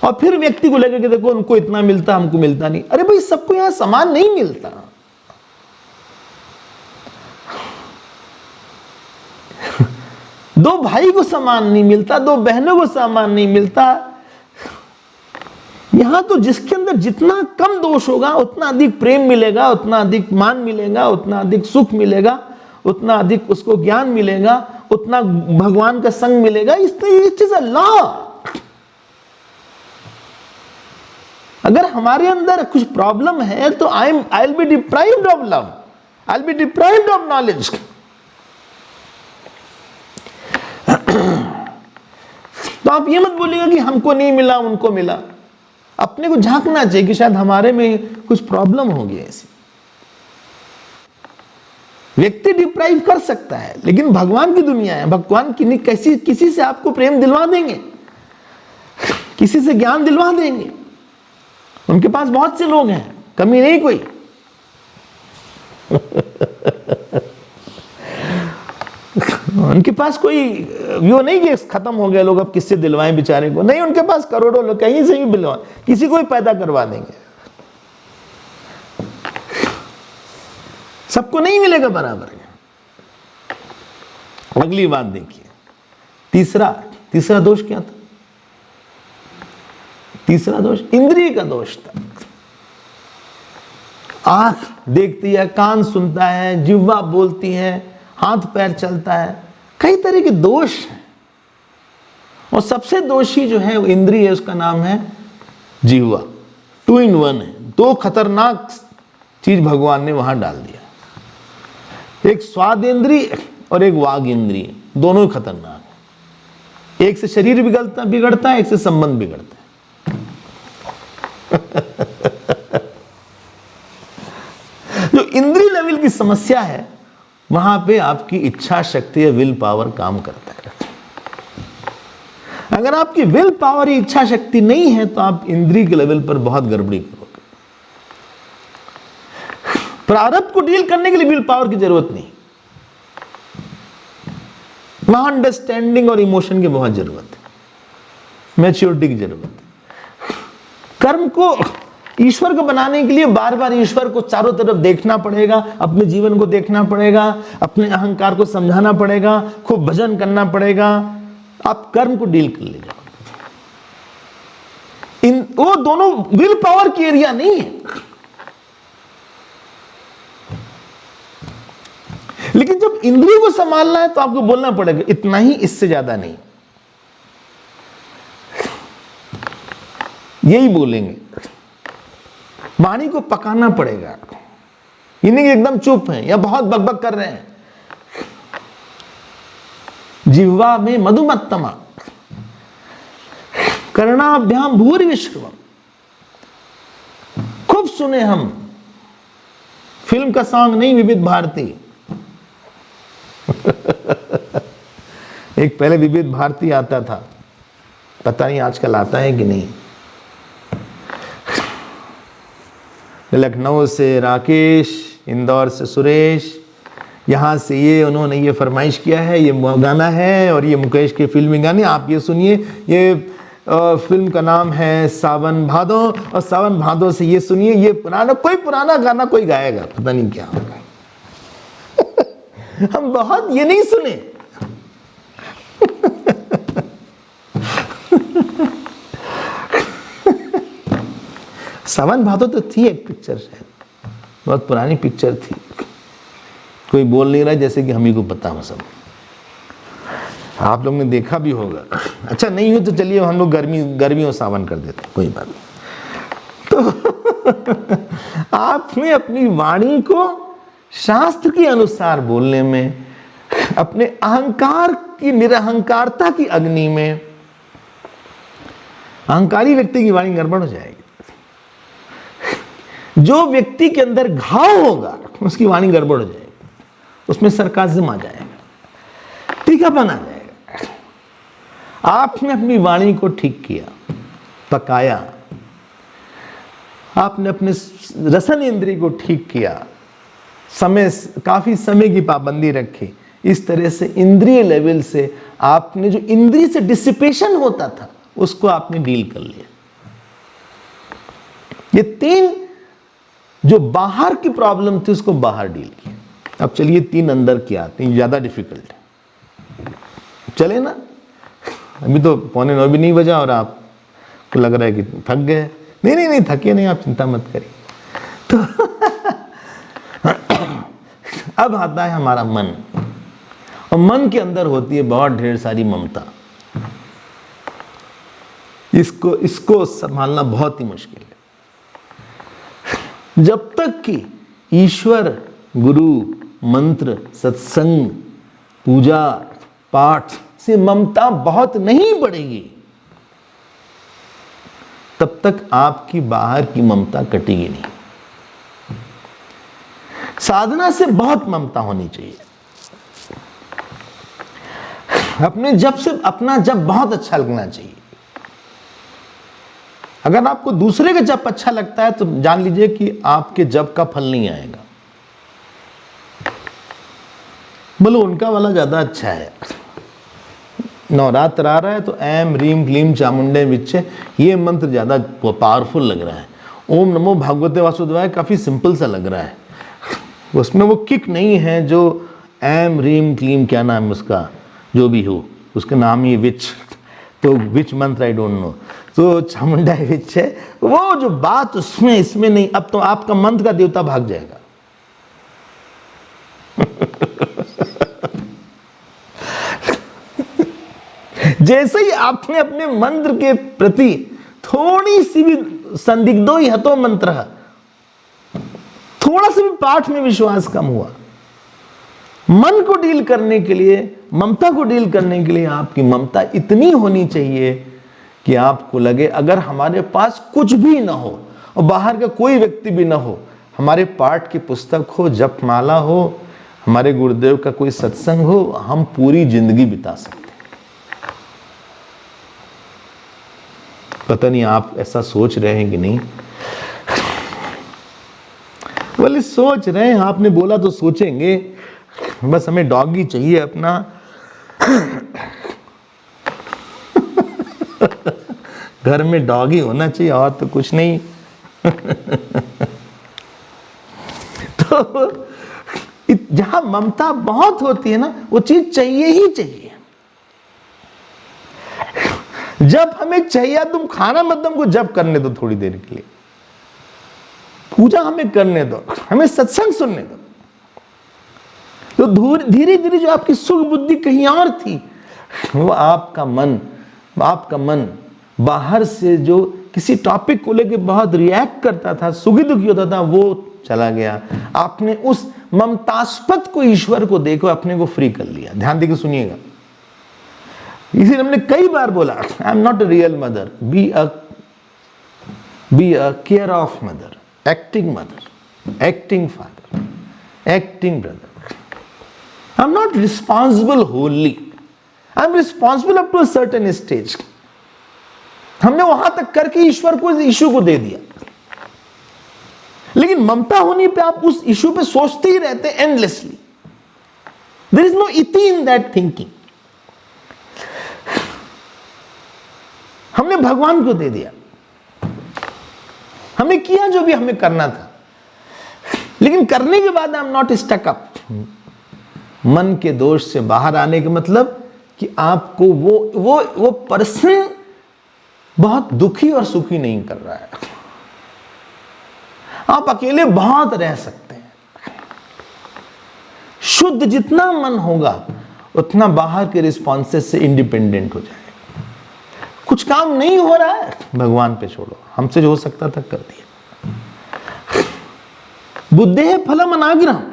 और फिर व्यक्ति को लगेगा कि देखो उनको इतना मिलता, हमको मिलता नहीं। अरे भाई, सबको यहां समान नहीं मिलता। दो भाई को समान नहीं मिलता, दो बहनों को समान नहीं मिलता। यहां तो जिसके अंदर जितना कम दोष होगा उतना अधिक प्रेम मिलेगा, उतना अधिक मान मिलेगा, उतना अधिक सुख मिलेगा, उतना अधिक उसको ज्ञान मिलेगा, उतना भगवान का संग मिलेगा। It is a law. अगर हमारे अंदर कुछ प्रॉब्लम है तो I will be deprived of love, I will be deprived of knowledge. तो आप ये मत बोलिएगा कि हमको नहीं मिला, उनको मिला। अपने को झांकना चाहिए कि शायद हमारे में कुछ प्रॉब्लम होगी ऐसी। व्यक्ति डिप्राइव कर सकता है, लेकिन भगवान की दुनिया है, भगवान किसी से आपको प्रेम दिलवा देंगे, किसी से ज्ञान दिलवा देंगे। उनके पास बहुत से लोग हैं, कमी नहीं कोई। उनके पास कोई वो नहीं कि खत्म हो गया लोग, अब किससे दिलवाएं बेचारे को। नहीं, उनके पास करोड़ों लोग, कहीं से भी दिलवा, किसी को भी पैदा करवा देंगे। सबको नहीं मिलेगा बराबर। अगली बात देखिए, तीसरा दोष क्या था? तीसरा दोष इंद्रिय का दोष था। आंख देखती है, कान सुनता है, जिह्वा बोलती है, हाथ पैर चलता है, कई तरह के दोष हैं। और सबसे दोषी जो है वो इंद्रिय है, उसका नाम है जिह्वा। 2 in 1 है, 2 खतरनाक चीज भगवान ने वहां डाल दिया। एक स्वाद इंद्रिय और एक वाग इंद्रिय, दोनों खतरनाक है। एक से शरीर बिगड़ता है, एक से संबंध बिगड़ता है। जो इंद्रिय लेवल की समस्या है, वहां पे आपकी इच्छा शक्ति या विल पावर काम करता है। अगर आपकी विल पावर ही इच्छा शक्ति नहीं है तो आप इंद्रिय के लेवल पर बहुत गड़बड़ी करोगे। प्रारब्ध को डील करने के लिए विल पावर की जरूरत नहीं, वहां अंडरस्टैंडिंग और इमोशन की बहुत जरूरत है, मैच्योरिटी की जरूरत है। कर्म को ईश्वर को बनाने के लिए बार बार ईश्वर को चारों तरफ देखना पड़ेगा, अपने जीवन को देखना पड़ेगा, अपने अहंकार को समझाना पड़ेगा, खूब भजन करना पड़ेगा। आप कर्म को डील कर ले जाओ। वो दोनों विल पावर की एरिया नहीं है। लेकिन जब इंद्रियों को संभालना है तो आपको बोलना पड़ेगा इतना ही, इससे ज्यादा नहीं। यही बोलेंगे, वाणी को पकाना पड़ेगा। ये नहीं एकदम चुप है या बहुत बकबक कर रहे हैं। जिह्वा में मधुमत्तमा कर्णाभ्याम भूरिविश्रवम। खूब सुने हम, फिल्म का सॉन्ग नहीं, विविध भारती। एक पहले विविध भारती आता था, पता नहीं आजकल आता है कि नहीं। लखनऊ से राकेश, इंदौर से सुरेश, यहाँ से ये उन्होंने ये फरमाइश किया है, ये गाना है और ये मुकेश के फिल्मी गाने, आप ये सुनिए। ये फिल्म का नाम है सावन भादो, और सावन भादो से ये सुनिए, ये पुराना गाना कोई गाएगा, पता नहीं क्या होगा। हम बहुत ये नहीं सुने। सावन भादो तो थी एक पिक्चर, शायद बहुत पुरानी पिक्चर थी। कोई बोल नहीं रहा जैसे कि हम ही को पता हो सब। आप लोग ने देखा भी होगा। अच्छा नहीं हो तो चलिए हम लोग गर्मी और सावन कर देते, कोई बात नहीं। तो आपने अपनी वाणी को शास्त्र के अनुसार बोलने में, अपने अहंकार की निरहंकारता की अग्नि में, अहंकारी व्यक्ति की वाणी गड़बड़ हो जाएगी। जो व्यक्ति के अंदर घाव होगा उसकी वाणी गड़बड़ हो जाएगी, उसमें सरकाज़म आ जाएगा, तीखापन आ जाएगा। आपने अपनी वाणी को ठीक किया, पकाया, आपने अपने रसन इंद्रिय को ठीक किया, काफी समय की पाबंदी रखी। इस तरह से इंद्रिय लेवल से आपने जो इंद्रिय से डिसिपेशन होता था उसको आपने डील कर लिया। ये तीन जो बाहर की प्रॉब्लम थी उसको बाहर डील किया। अब चलिए तीन अंदर की आते हैं, ज्यादा डिफिकल्ट है। चले ना, अभी तो 8:45 भी नहीं बजा और आपको लग रहा है कि थक गए। नहीं थके नहीं, आप चिंता मत करिए। तो अब आता है हमारा मन, और मन के होती है बहुत ढेर सारी ममता। इसको संभालना बहुत ही मुश्किल है। जब तक कि ईश्वर, गुरु, मंत्र, सत्संग, पूजा, पाठ से ममता बहुत नहीं बढ़ेगी, तब तक आपकी बाहर की ममता कटेगी नहीं। साधना से बहुत ममता होनी चाहिए। अपना जब बहुत अच्छा लगना चाहिए। अगर आपको दूसरे का जप अच्छा लगता है तो जान लीजिए कि आपके जप का फल नहीं आएगा। बोलो उनका वाला ज्यादा अच्छा है। नवरात्र आ रहा है तो ऐम रीम क्लीम चामुंडे विच्चे, ये मंत्र ज्यादा पावरफुल लग रहा है। ओम नमो भागवते वासुदेवाय काफी सिंपल सा लग रहा है, उसमें वो किक नहीं है जो ऐम रीम क्लीम, क्या नाम उसका, जो भी हो उसका नाम ही विच, तो विच मंत्र आई डोंट नो, तो चामुंडा विच है। वो जो बात उसमें इसमें नहीं। अब तो आपका मंत्र का देवता भाग जाएगा। जैसे ही आपने अपने मंत्र के प्रति थोड़ी सी भी संदिग्धो ही हतो मंत्र, थोड़ा सा भी पाठ में विश्वास कम हुआ, मन को डील करने के लिए, ममता को डील करने के लिए आपकी ममता इतनी होनी चाहिए कि आपको लगे अगर हमारे पास कुछ भी ना हो और बाहर का कोई व्यक्ति भी ना हो, हमारे पाठ की पुस्तक हो, जपमाला हो, हमारे गुरुदेव का कोई सत्संग हो, हम पूरी जिंदगी बिता सकते हैं। पता नहीं आप ऐसा सोच रहे हैं कि नहीं। बोले सोच रहे हैं, आपने बोला तो सोचेंगे, बस हमें डॉगी चाहिए अपना। घर में डॉगी होना चाहिए और तो कुछ नहीं। तो जहां ममता बहुत होती है ना, वो चीज चाहिए ही चाहिए। जब हमें चाहिए, तुम खाना मत दो हमको, जब करने दो थोड़ी देर के लिए, पूजा हमें करने दो, हमें सत्संग सुनने दो। तो धीरे धीरे जो आपकी सुख बुद्धि कहीं और थी, वो आपका मन बाहर से जो किसी टॉपिक को लेकर बहुत रिएक्ट करता था, सुखी दुखी होता था, वो चला गया। आपने उस ममतास्पद को, ईश्वर को देखो, अपने को फ्री कर लिया। ध्यान देकर सुनिएगा, इसीलिए हमने कई बार बोला, I am not a real mother, be a care of mother, acting mother, acting father, acting brother. I am not responsible wholly, I am responsible up to a certain stage. हमने वहां तक करके ईश्वर को, इस इशू को दे दिया। लेकिन ममता होने पे आप उस इशू पे सोचते ही रहते एंडलेसली। देयर इज नो इति इन दैट थिंकिंग। हमने भगवान को दे दिया, हमने किया जो भी हमें करना था, लेकिन करने के बाद I am not stuck up. मन के दोष से बाहर आने का मतलब कि आपको वो पर्सन बहुत दुखी और सुखी नहीं कर रहा है। आप अकेले बहुत रह सकते हैं। शुद्ध जितना मन होगा, उतना बाहर के रिस्पॉन्सेस से इंडिपेंडेंट हो जाएगा। कुछ काम नहीं हो रहा है, भगवान पे छोड़ो, हमसे जो हो सकता था कर दिया। बुद्धे फलम अनाग्रहम्।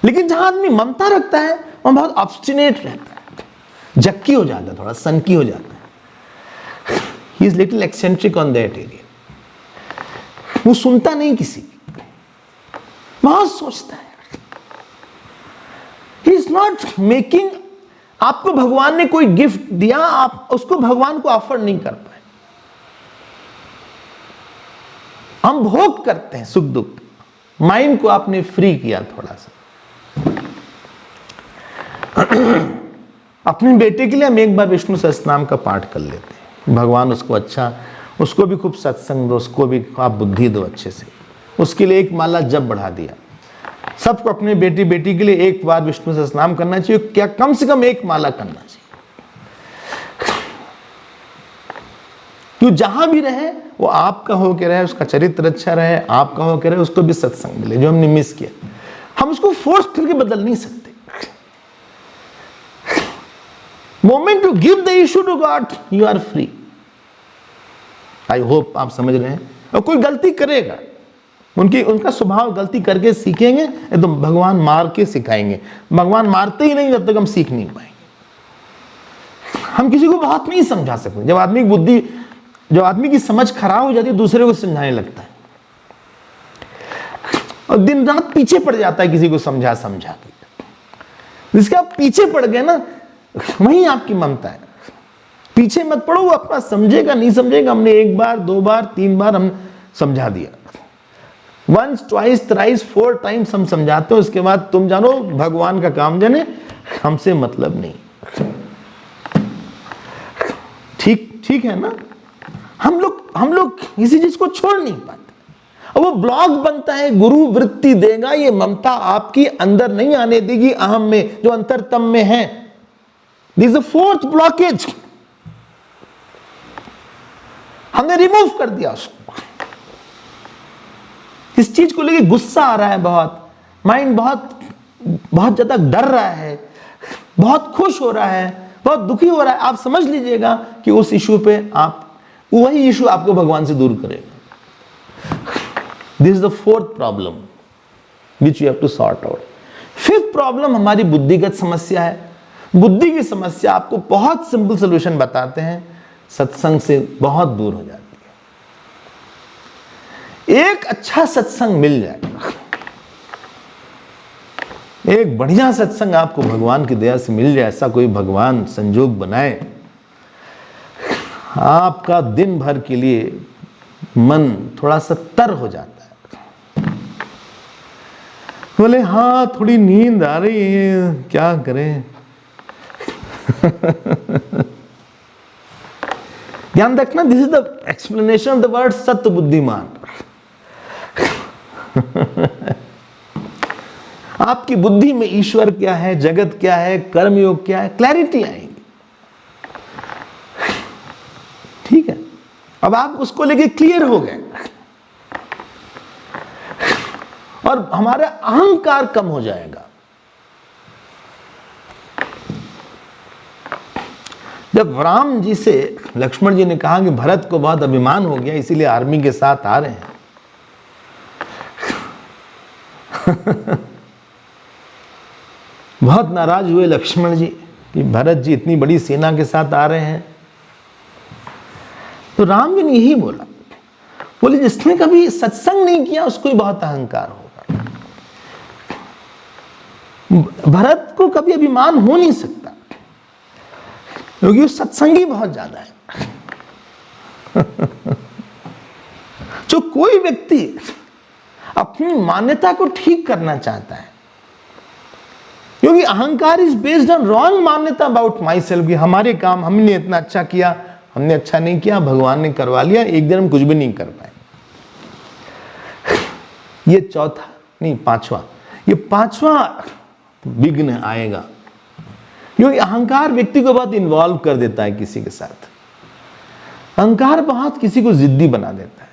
लेकिन जहां आदमी ममता रखता है, वहां बहुत ऑब्स्टिनेट रहता है, जक्की हो जाता है, थोड़ा सनकी हो जाता है। He is little eccentric on that area. वो सुनता नहीं किसी की, बहुत सोचता है। He is not making. आपको भगवान ने कोई गिफ्ट दिया, आप उसको भगवान को ऑफर नहीं कर पाए। हम भोग करते हैं सुख दुख। माइंड को आपने फ्री किया थोड़ा सा। अपने बेटे के लिए हम एक बार विष्णु सहस्त्रनाम का पाठ कर लेते हैं। भगवान उसको अच्छा, उसको भी खूब सत्संग दो, उसको भी आप बुद्धि दो अच्छे से। उसके लिए एक माला जप बढ़ा दिया। सबको अपने बेटी के लिए एक बार विष्णु सहस्त्रनाम करना चाहिए, क्या कम से कम एक माला करना चाहिए। क्यों जहां भी रहे वो आपका होकर रहे, उसका चरित्र अच्छा रहे, आपका होकर रहे, उसको भी सत्संग मिले जो हमने मिस किया। हम उसको फोर्स करके बदल नहीं सकते। Moment to give the issue to God, you are free. I hope आप समझ रहे हैं। और कोई गलती करेगा, उनका स्वभाव गलती करके सीखेंगे, तो भगवान मार के सिखाएंगे। भगवान मारते ही नहीं, जब तक हम सीख नहीं पाएंगे। हम किसी को बहुत नहीं समझा सकते। जब आदमी की समझ खराब हो जाती है, दूसरे को समझाने लगता है और दिन रात पीछे पड़ जाता है किसी को समझा के। जिसके आप पीछे पड़ गए ना, वही आपकी ममता है। पीछे मत पड़ो, वो अपना समझेगा नहीं समझेगा। हमने एक बार, दो बार, तीन बार हम समझा दिया। वंस, ट्वाइस, थ्राइस, 4 टाइम्स हम समझाते हो। उसके बाद तुम जानो भगवान का काम जाने, हमसे मतलब नहीं। ठीक है ना। हम लोग किसी चीज को छोड़ नहीं पाते। और वो ब्लॉक बनता है, गुरु वृत्ति देगा, ये ममता आपकी अंदर नहीं आने देगी, अहम में जो अंतरतम में है। This is the 4th blockage. हमने रिमूव कर दिया उसको। इस चीज को लेके गुस्सा आ रहा है बहुत, माइंड बहुत ज्यादा डर रहा है, बहुत खुश हो रहा है, बहुत दुखी हो रहा है। आप समझ लीजिएगा कि उस इशू पे वही इशू आपको भगवान से दूर करेगा। This is the 4th problem which you have to sort out. 5th problem हमारी बुद्धिगत समस्या है। बुद्धि की समस्या आपको बहुत सिंपल सोल्यूशन बताते हैं, सत्संग से बहुत दूर हो जाती है। एक अच्छा सत्संग मिल जाए, एक बढ़िया सत्संग आपको भगवान की दया से मिल जाए, ऐसा कोई भगवान संजोग बनाए, आपका दिन भर के लिए मन थोड़ा सा तर हो जाता है। बोले हाँ थोड़ी नींद आ रही है, क्या करें। ध्यान रखना, this is the explanation of the word सत्य बुद्धिमान। आपकी बुद्धि में ईश्वर क्या है, जगत क्या है, कर्मयोग क्या है, क्लैरिटी आएगी। ठीक है, अब आप उसको लेके क्लियर हो गए और हमारा अहंकार कम हो जाएगा। जब राम जी से लक्ष्मण जी ने कहा कि भरत को बहुत अभिमान हो गया इसीलिए आर्मी के साथ आ रहे हैं, बहुत नाराज हुए लक्ष्मण जी कि भरत जी इतनी बड़ी सेना के साथ आ रहे हैं। तो राम जी ने यही बोला, बोले जिसने कभी सत्संग नहीं किया उसको ही बहुत अहंकार होगा। भरत को कभी अभिमान हो नहीं सकता क्योंकि वो सत्संगी बहुत ज्यादा है। जो कोई व्यक्ति अपनी मान्यता को ठीक करना चाहता है, क्योंकि अहंकार इज बेस्ड ऑन रॉन्ग मान्यता अबाउट माई सेल्फ, हमारे काम हमने इतना अच्छा किया, हमने अच्छा नहीं किया, भगवान ने करवा लिया, एक दिन हम कुछ भी नहीं कर पाए। ये चौथा नहीं पांचवा, ये पांचवा विघ्न आएगा, क्योंकि अहंकार व्यक्ति को बहुत इन्वॉल्व कर देता है किसी के साथ। अहंकार बहुत किसी को जिद्दी बना देता है।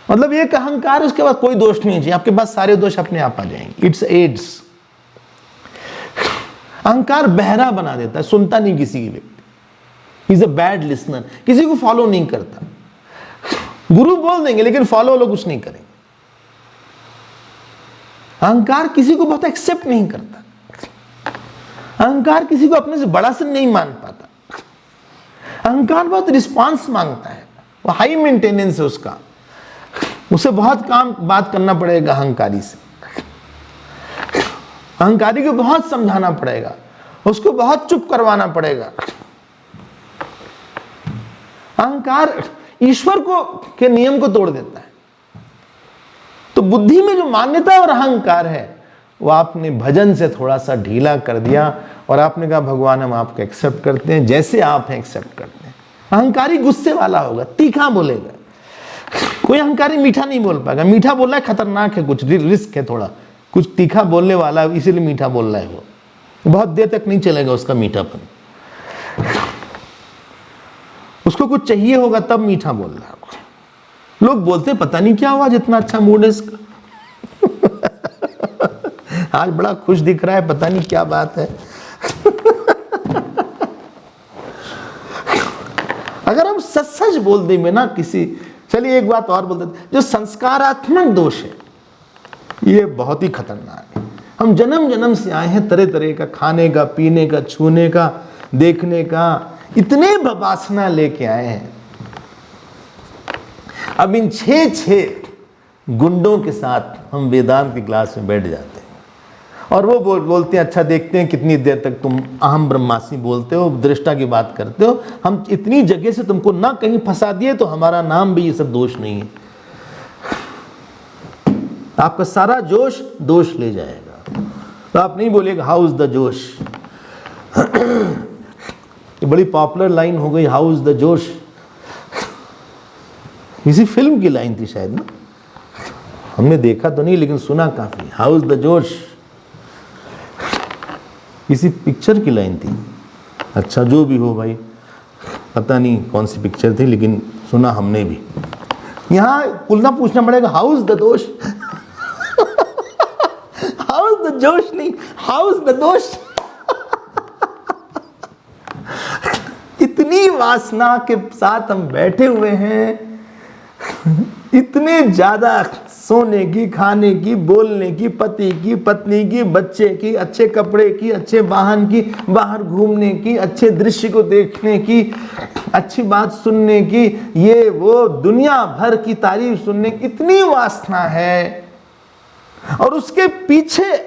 मतलब एक अहंकार, उसके बाद कोई दोष नहीं चाहिए, आपके पास सारे दोष अपने आप आ जाएंगे। It's aids. अहंकार बहरा बना देता है, सुनता नहीं किसी की व्यक्ति। इज अ बैड लिसनर, किसी को फॉलो नहीं करता। गुरु बोल देंगे लेकिन फॉलो लोग कुछ नहीं करेंगे। अहंकार किसी को बहुत एक्सेप्ट नहीं करता। अहंकार किसी को अपने से बड़ा से नहीं मान पाता। अहंकार बहुत रिस्पांस मांगता है, वो हाई मेंटेनेंस है उसका, उसे बहुत बात करना पड़ेगा अहंकारी से। अहंकारी को बहुत समझाना पड़ेगा, उसको बहुत चुप करवाना पड़ेगा। अहंकार ईश्वर को के नियम को तोड़ देता है। तो बुद्धि में जो मान्यता और अहंकार है वो आपने भजन से थोड़ा सा ढीला कर दिया और आपने कहा भगवान हम आपको एक्सेप्ट करते हैं जैसे आप हैं, एक्सेप्ट करते हैं। अहंकारी गुस्से वाला होगा, तीखा बोलेगा। कोई अहंकारी मीठा नहीं बोल पाएगा। मीठा बोलना है खतरनाक है, कुछ रिस्क है, थोड़ा कुछ तीखा बोलने वाला है, इसीलिए मीठा बोल रहा है। वो बहुत देर तक नहीं चलेगा उसका मीठापन, उसको कुछ चाहिए होगा तब मीठा बोल रहा है। लोग बोलते पता नहीं क्या हुआ, जितना अच्छा मूड है इसका। आज बड़ा खुश दिख रहा है, पता नहीं क्या बात है। अगर हम सच सच बोल देंगे ना किसी, चलिए एक बात और बोल देते, जो संस्कारात्मक दोष है ये बहुत ही खतरनाक है। हम जन्म जन्म से आए हैं तरह तरह का खाने का, पीने का, छूने का, देखने का, इतने वासना लेके आए हैं। अब इन 6 गुंडों के साथ हम वेदांत की क्लास में बैठ जाते हैं और वो बोलते हैं अच्छा देखते हैं कितनी देर तक तुम अहम ब्रह्मास्मि बोलते हो, दृष्टा की बात करते हो। हम इतनी जगह से तुमको ना कहीं फंसा दिए तो हमारा नाम भी ये सब दोष नहीं है। आपका सारा जोश दोष ले जाएगा। तो आप नहीं बोलेगा हाउ इज द जोश। ये बड़ी पॉपुलर लाइन हो गई, हाउ इज द जोश। किसी फिल्म की लाइन थी शायद ना, हमने देखा तो नहीं लेकिन सुना काफी। हाउ इज द जोश किसी पिक्चर की लाइन थी। अच्छा जो भी हो भाई, पता नहीं कौन सी पिक्चर थी लेकिन सुना हमने भी। यहाँ पुलना पूछना पड़ेगा हाउ इज द दोष। हाउ इज द जोश नहीं, हाउ इज द दोष। इतनी वासना के साथ हम बैठे हुए हैं, इतने ज्यादा सोने की, खाने की, बोलने की, पति की, पत्नी की, बच्चे की, अच्छे कपड़े की, अच्छे वाहन की, बाहर घूमने की, अच्छे दृश्य को देखने की, अच्छी बात सुनने की, ये वो दुनिया भर की तारीफ सुनने की इतनी वासना है। और उसके पीछे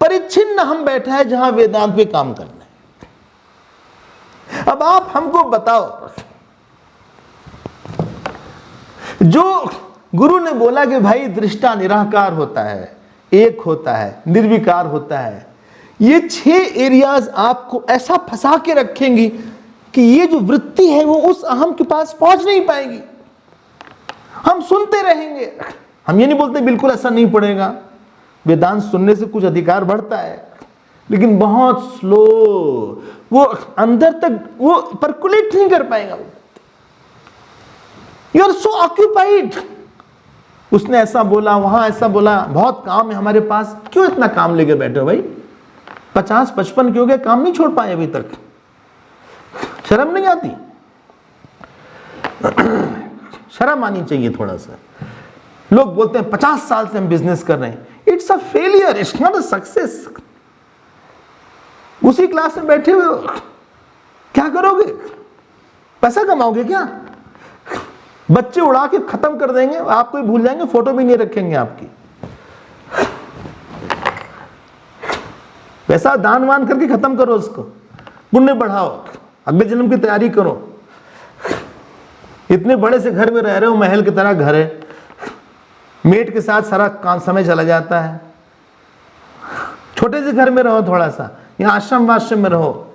परिच्छिन्न हम बैठे हैं जहां वेदांत पे काम करना है। अब आप हमको बताओ जो गुरु ने बोला कि भाई दृष्टा निराकार होता है, एक होता है, निर्विकार होता है, ये 6 एरियाज आपको ऐसा फंसा के रखेंगी कि ये जो वृत्ति है वो उस अहम के पास पहुंच नहीं पाएगी। हम सुनते रहेंगे। हम ये नहीं बोलते बिल्कुल ऐसा नहीं पड़ेगा, वेदांत सुनने से कुछ अधिकार बढ़ता है, लेकिन बहुत स्लो, वो अंदर तक वो परकुलेट नहीं कर पाएगा। यू आर सो ऑक्यूपाइड, उसने ऐसा बोला, वहां ऐसा बोला, बहुत काम है हमारे पास, क्यों इतना काम लेके बैठे हो भाई? 50-55 के हो गए, काम नहीं छोड़ पाए अभी तक, शर्म नहीं आती? शर्म आनी चाहिए थोड़ा सा। लोग बोलते हैं 50 साल से हम बिजनेस कर रहे हैं, it's a failure, it's not a success. उसी क्लास में बैठे हुए हो, क्या करोगे? पैसा कमाओगे क्या? बच्चे उड़ा के खत्म कर देंगे, आपको ही भूल जाएंगे, फोटो भी नहीं रखेंगे आपकी। पैसा दान वान करके खत्म करो उसको, पुण्य बढ़ाओ, अगले जन्म की तैयारी करो। इतने बड़े से घर में रह रहे हो, महल की तरह घर है, मेट के साथ सारा काम समय चला जाता है। छोटे से घर में रहो, थोड़ा सा यहाँ आश्रम वाश्रम में रहो,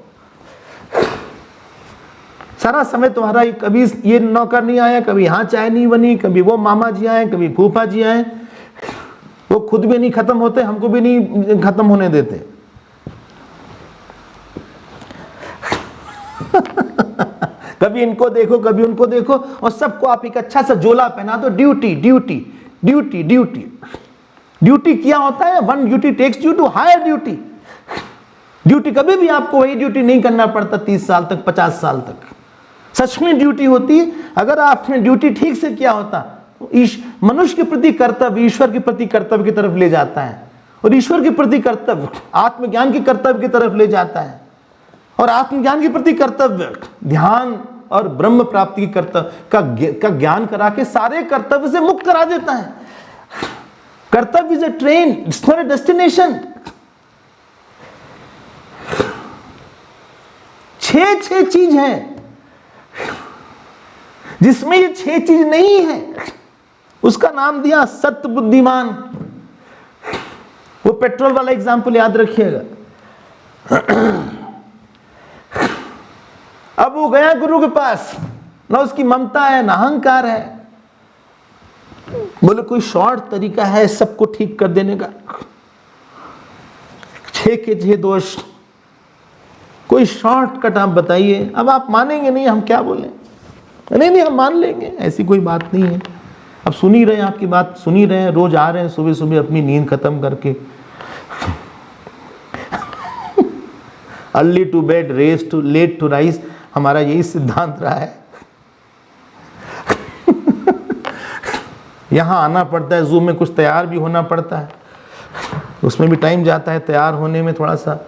सारा समय तुम्हारा, कभी ये नौकर नहीं आया, कभी यहाँ चाय नहीं बनी, कभी वो मामा जी आए, कभी फूफा जी आए, वो खुद भी नहीं खत्म होते, हमको भी नहीं खत्म होने देते। कभी इनको देखो, कभी उनको देखो, और सबको आप एक अच्छा सा जोला पहना दो, duty duty duty duty. Duty क्या होता है? One duty takes you to higher duty. Duty कभी भी आपको वही ड्यूटी नहीं करना पड़ता 30 साल तक, 50 साल तक। सच में ड्यूटी होती, अगर आपने ड्यूटी ठीक से किया होता, मनुष्य के प्रति कर्तव्य ईश्वर के प्रति कर्तव्य की तरफ ले जाता है, और ईश्वर के प्रति कर्तव्य आत्मज्ञान के कर्तव्य की तरफ ले जाता है, और आत्मज्ञान के प्रति कर्तव्य ध्यान और ब्रह्म प्राप्ति की कर्तव्य का ज्ञान करा के सारे कर्तव्य से मुक्त करा देता है। कर्तव्य is a train, it's not a destination. 6 चीज है, जिसमें ये 6 चीज नहीं है उसका नाम दिया सत्य बुद्धिमान। वो पेट्रोल वाला एग्जाम्पल याद रखिएगा। अब वो गया गुरु के पास, ना उसकी ममता है ना अहंकार है, बोले कोई शॉर्ट तरीका है सबको ठीक कर देने का, 6 के 6 दोष, कोई शॉर्टकट आप बताइए। अब आप मानेंगे नहीं, हम क्या बोलें? नहीं हम मान लेंगे, ऐसी कोई बात नहीं है। अब सुन ही रहे हैं, आपकी बात सुन ही रहे हैं, रोज आ रहे हैं सुबह सुबह अपनी नींद खत्म करके। Early to bed, race to late to rise, हमारा यही सिद्धांत रहा है। यहाँ आना पड़ता है, जूम में कुछ तैयार भी होना पड़ता है, उसमें भी टाइम जाता है तैयार होने में, थोड़ा सा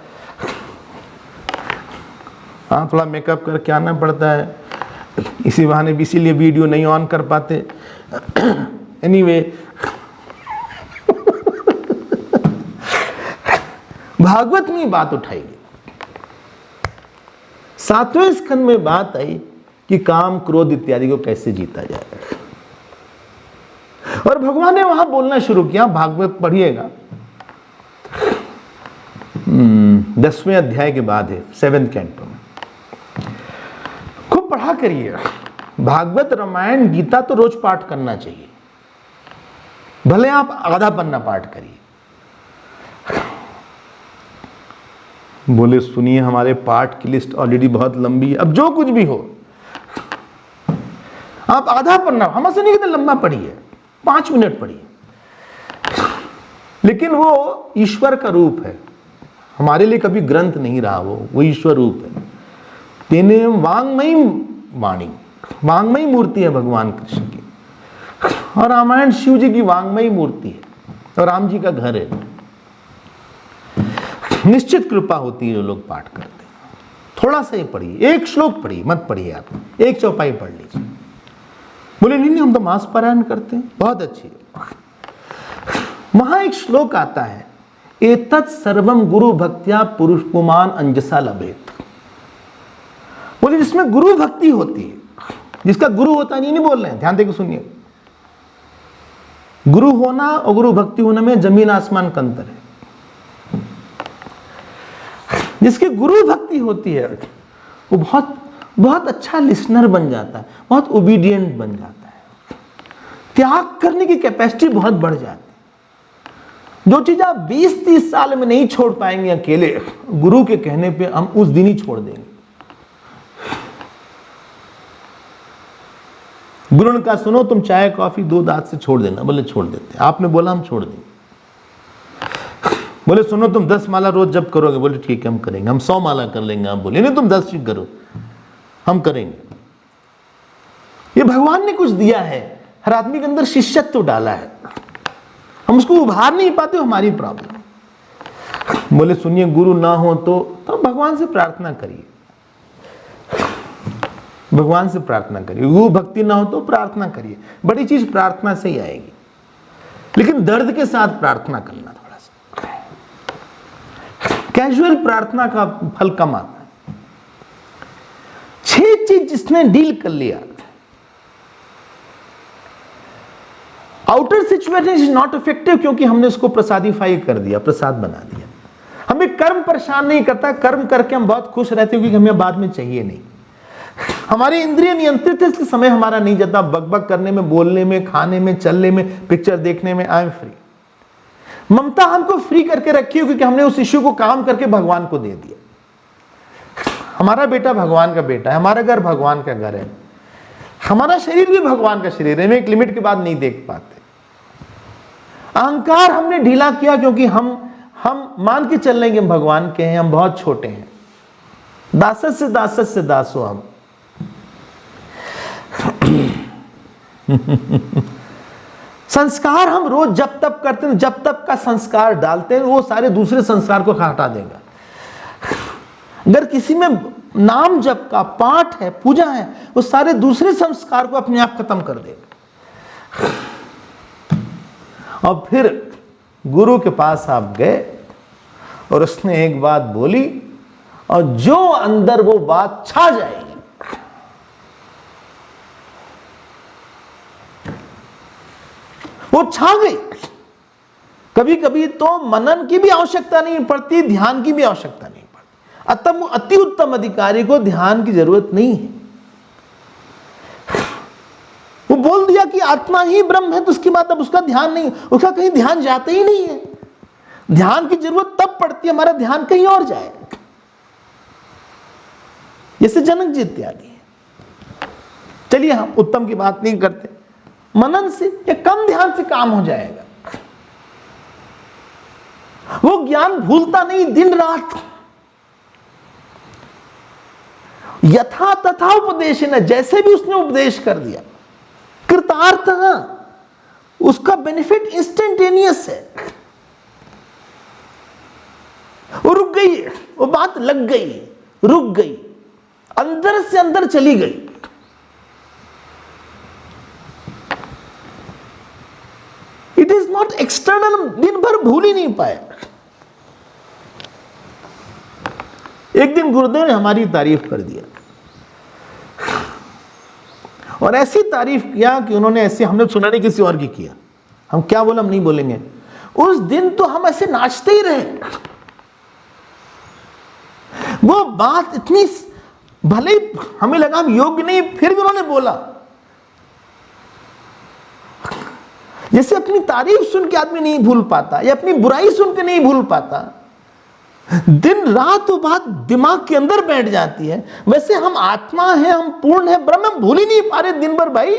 हाँ थोड़ा मेकअप करके आना पड़ता है, इसी बहाने भी इसीलिए वीडियो नहीं ऑन कर पाते। एनीवे, भागवत में बात उठाई गई, 7वें स्कंद में बात आई कि काम क्रोध इत्यादि को कैसे जीता जाए, और भगवान ने वहां बोलना शुरू किया। भागवत पढ़िएगा, 10वें अध्याय के बाद है, 7th कैंटो में, खूब पढ़ा करिए। भागवत, रामायण, गीता तो रोज पाठ करना चाहिए, भले आप आधा पन्ना पाठ करिए। बोले सुनिए, हमारे पाठ की लिस्ट ऑलरेडी बहुत लंबी है, अब जो कुछ भी हो आप आधा पन्ना, हमसे नहीं कितना लंबा पढ़िए, 5 मिनट पढ़िए, लेकिन वो ईश्वर का रूप है, हमारे लिए कभी ग्रंथ नहीं रहा, वो ईश्वर रूप है। तेने वांगमयी वाणी, वांगमयी मूर्ति है भगवान कृष्ण की, और रामायण शिव जी की वांगमयी मूर्ति है, और राम जी का घर है। निश्चित कृपा होती है जो लोग पाठ करते हैं। थोड़ा सा ही पढ़िए, 1 श्लोक पढ़िए, मत पढ़िए आप 1 चौपाई पढ़ लीजिए। बोले नहीं हम तो मास पारायण करते हैं, बहुत अच्छी। वहां एक श्लोक आता है, एतत् सर्वम गुरु भक्त्या पुरुष पुमान अंजसा लभेत। बोले जिसमें गुरु भक्ति होती है, जिसका गुरु होता नहीं बोल रहे हैं, ध्यान देकर सुनिए, गुरु होना और गुरु भक्ति होने में जमीन आसमान का अंतर है। जिसकी गुरु भक्ति होती है वो बहुत बहुत अच्छा लिसनर बन जाता है, बहुत ओबीडियंट बन जाता है, त्याग करने की कैपेसिटी बहुत बढ़ जाती है। जो चीज आप 20-30 साल में नहीं छोड़ पाएंगे अकेले, गुरु के कहने पे हम उस दिन ही छोड़ देंगे। गुरु ने कहा सुनो तुम चाय कॉफी 2 दांत से छोड़ देना, बोले छोड़ देते। आपने बोला हम छोड़ देंगे। बोले सुनो तुम 10 माला रोज जप करोगे, बोले ठीक है हम करेंगे। हम 100 माला कर लेंगे। आप बोले नहीं तुम 10 ही करो, हम करेंगे। ये भगवान ने कुछ दिया है, हर आदमी के अंदर शिष्यत्व डाला है, हम उसको उभार नहीं पाते, हमारी प्रॉब्लम। बोले सुनिए गुरु ना हो तो भगवान से प्रार्थना करिए, भगवान से प्रार्थना करिए। गुरु भक्ति ना हो तो प्रार्थना करिए। बड़ी चीज प्रार्थना से ही आएगी, लेकिन दर्द के साथ प्रार्थना करना। थोड़ा सा कैजुअल प्रार्थना का फल कम आता है। 6 चीज जिसने डील कर लिया, outer situation is not effective, क्योंकि हमने उसको प्रसादीफाई कर दिया, प्रसाद बना दिया। हमें कर्म परेशान नहीं करता, कर्म करके हम बहुत खुश रहते हैं क्योंकि हमें बाद में चाहिए नहीं। हमारे इंद्रिय नियंत्रित है, इसलिए समय हमारा नहीं जाता बकबक करने में, बोलने में, खाने में, चलने में, पिक्चर देखने में। I am free. ममता हमको फ्री करके रखी है क्योंकि हमने उस इश्यू को काम करके भगवान को दे दिया। हमारा बेटा भगवान का बेटा है, हमारा घर भगवान का घर है, हमारा शरीर भी भगवान का शरीर है। हम एक लिमिट के बाद नहीं देख पाते। अहंकार हमने ढीला किया क्योंकि हम मान के चल रहे हैं कि हम भगवान के हैं, हम बहुत छोटे हैं। दासत से दास हो हम। संस्कार हम रोज जब तब करते हैं, जब तब का संस्कार डालते हैं, वो सारे दूसरे संस्कार को हटा देगा। अगर किसी में नाम जप का पाठ है, पूजा है, वो सारे दूसरे संस्कार को अपने आप खत्म कर देगा। और फिर गुरु के पास आप गए और उसने एक बात बोली और जो अंदर वो बात छा जाएगी। वो छा गई। कभी कभी तो मनन की भी आवश्यकता नहीं पड़ती, ध्यान की भी आवश्यकता नहीं पड़ती। अति उत्तम अधिकारी को ध्यान की जरूरत नहीं है। वो बोल दिया कि आत्मा ही ब्रह्म है, तो उसकी बात, अब उसका ध्यान नहीं, उसका कहीं ध्यान जाता ही नहीं है। ध्यान की जरूरत तब पड़ती है हमारा ध्यान कहीं और जाए, जैसे जनक जी इत्यादि। चलिए हम उत्तम की बात नहीं करते, मनन से या कम ध्यान से काम हो जाएगा। वो ज्ञान भूलता नहीं, दिन रात यथा तथा उपदेश न, जैसे भी उसने उपदेश कर दिया, कृतार्थ है, उसका बेनिफिट इंस्टेंटेनियस है। वो रुक गई, वो बात लग गई, रुक गई, अंदर से अंदर चली गई। It is not external. दिन भर भूल ही नहीं पाए। एक दिन गुरुदेव ने हमारी तारीफ कर दिया और ऐसी तारीफ किया कि उन्होंने ऐसे, हमने सुना नहीं किसी और की किया। हम क्या बोला, हम नहीं बोलेंगे। उस दिन तो हम ऐसे नाचते ही रहे। वो बात इतनी, भले हमें लगा हम योग्य नहीं, फिर भी उन्होंने बोला। जैसे अपनी तारीफ सुन के आदमी नहीं भूल पाता या अपनी बुराई सुन के नहीं भूल पाता, दिन रात वो बात दिमाग के अंदर बैठ जाती है, वैसे हम आत्मा है, हम पूर्ण है, ब्रह्म, हम भूल ही नहीं पा रहे दिन भर। भाई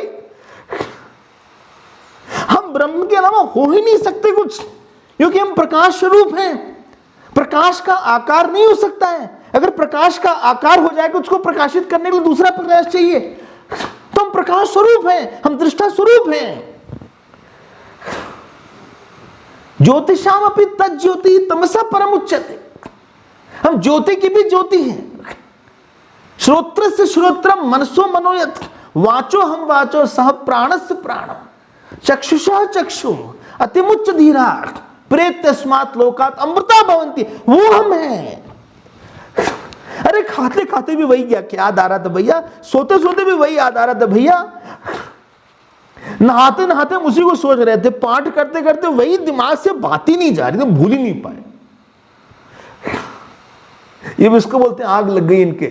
हम ब्रह्म के अलावा हो ही नहीं सकते कुछ, क्योंकि हम प्रकाश स्वरूप हैं। प्रकाश का आकार नहीं हो सकता है। अगर प्रकाश का आकार हो जाएगा, उसको प्रकाशित करने के लिए दूसरा प्रकाश चाहिए, तो हम प्रकाश स्वरूप हैं, हम दृष्टा स्वरूप हैं। ज्योतिषाम अपि तज्ज्योति तमसा परम उच्यते। हम ज्योति की भी ज्योति हैं। श्रोत्र से श्रोत्रम, मनसो मनोयत, वाचो हम वाचो, सह प्राणस्य प्राणम, चक्षुषा चक्षु अतिमुच्च धीरा, प्रेत तस्मात् लोकात् अमृता भवन्ति। वो हम हैं। अरे खाते खाते भी वही याद आ रहा था भैया, सोते सोते भी वही याद आ रहा था भैया, नहाते नहाते हम उसी को सोच रहे थे, पाठ करते करते वही दिमाग से बात ही नहीं जा रही, तो भूल ही नहीं पाए। ये भी उसको बोलते हैं आग लग गई इनके।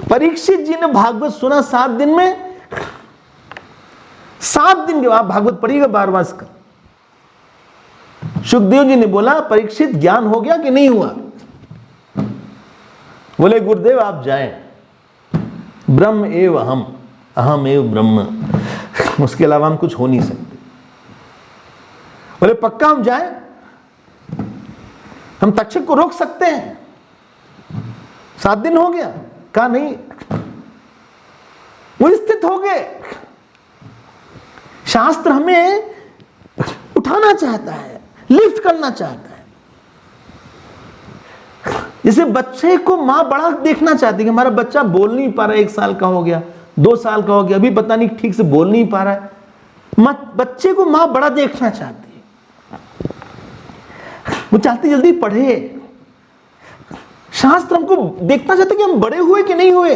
परीक्षित जी ने भागवत सुना 7 दिन में, 7 दिन के बाद भागवत पढ़िएगा 12वां स्कंद। सुखदेव जी ने बोला परीक्षित ज्ञान हो गया कि नहीं हुआ? बोले गुरुदेव आप जाएं, ब्रह्म एव अहम, अहम एव ब्रह्म, उसके अलावा हम कुछ हो नहीं सकते। बोले पक्का हम जाएं? हम तक्षक को रोक सकते हैं? 7 दिन हो गया। कहा नहीं, वो स्थित हो गए। शास्त्र हमें उठाना चाहता है, लिफ्ट करना चाहता है। जैसे बच्चे को मां बड़ा देखना चाहती है कि हमारा बच्चा बोल नहीं पा रहा है, 1 साल का हो गया, 2 साल का हो गया, अभी पता नहीं ठीक से बोल नहीं पा रहा है, बच्चे को मां बड़ा देखना चाहती है। वो चाहती जल्दी पढ़े। शास्त्र हमको देखना चाहते कि हम बड़े हुए कि नहीं हुए।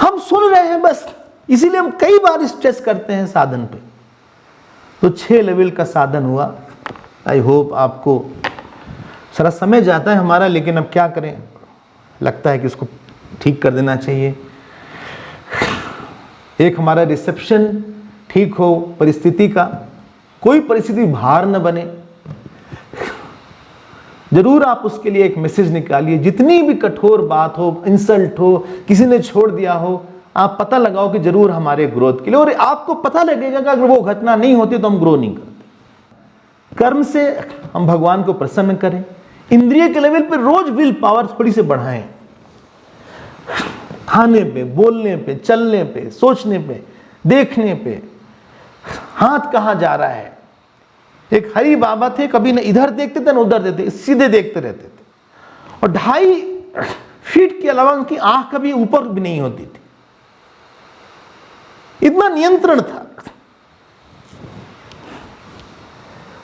हम सुन रहे हैं बस, इसीलिए हम कई बार स्ट्रेस करते हैं साधन पे। तो 6 लेवल का साधन हुआ। आई होप आपको सारा समय जाता है हमारा, लेकिन अब क्या करें, लगता है कि उसको ठीक कर देना चाहिए। एक हमारा रिसेप्शन ठीक हो, परिस्थिति का कोई परिस्थिति भार न बने। जरूर आप उसके लिए एक मैसेज निकालिए। जितनी भी कठोर बात हो, इंसल्ट हो, किसी ने छोड़ दिया हो, आप पता लगाओ कि जरूर हमारे ग्रोथ के लिए। और आपको पता लगेगा कि अगर वो घटना नहीं होती तो हम ग्रो नहीं करते। कर्म से हम भगवान को प्रसन्न करें। इंद्रिय के लेवल पे रोज विल पावर थोड़ी से बढ़ाएं। खाने पे, बोलने पे, चलने पे, सोचने पे, देखने पे, हाथ कहां जा रहा है। एक हरि बाबा थे, कभी न इधर देखते थे न उधर देखते, सीधे देखते रहते थे। और 2.5 फीट के अलावा उनकी आंख कभी ऊपर भी नहीं होती थी। इतना नियंत्रण था।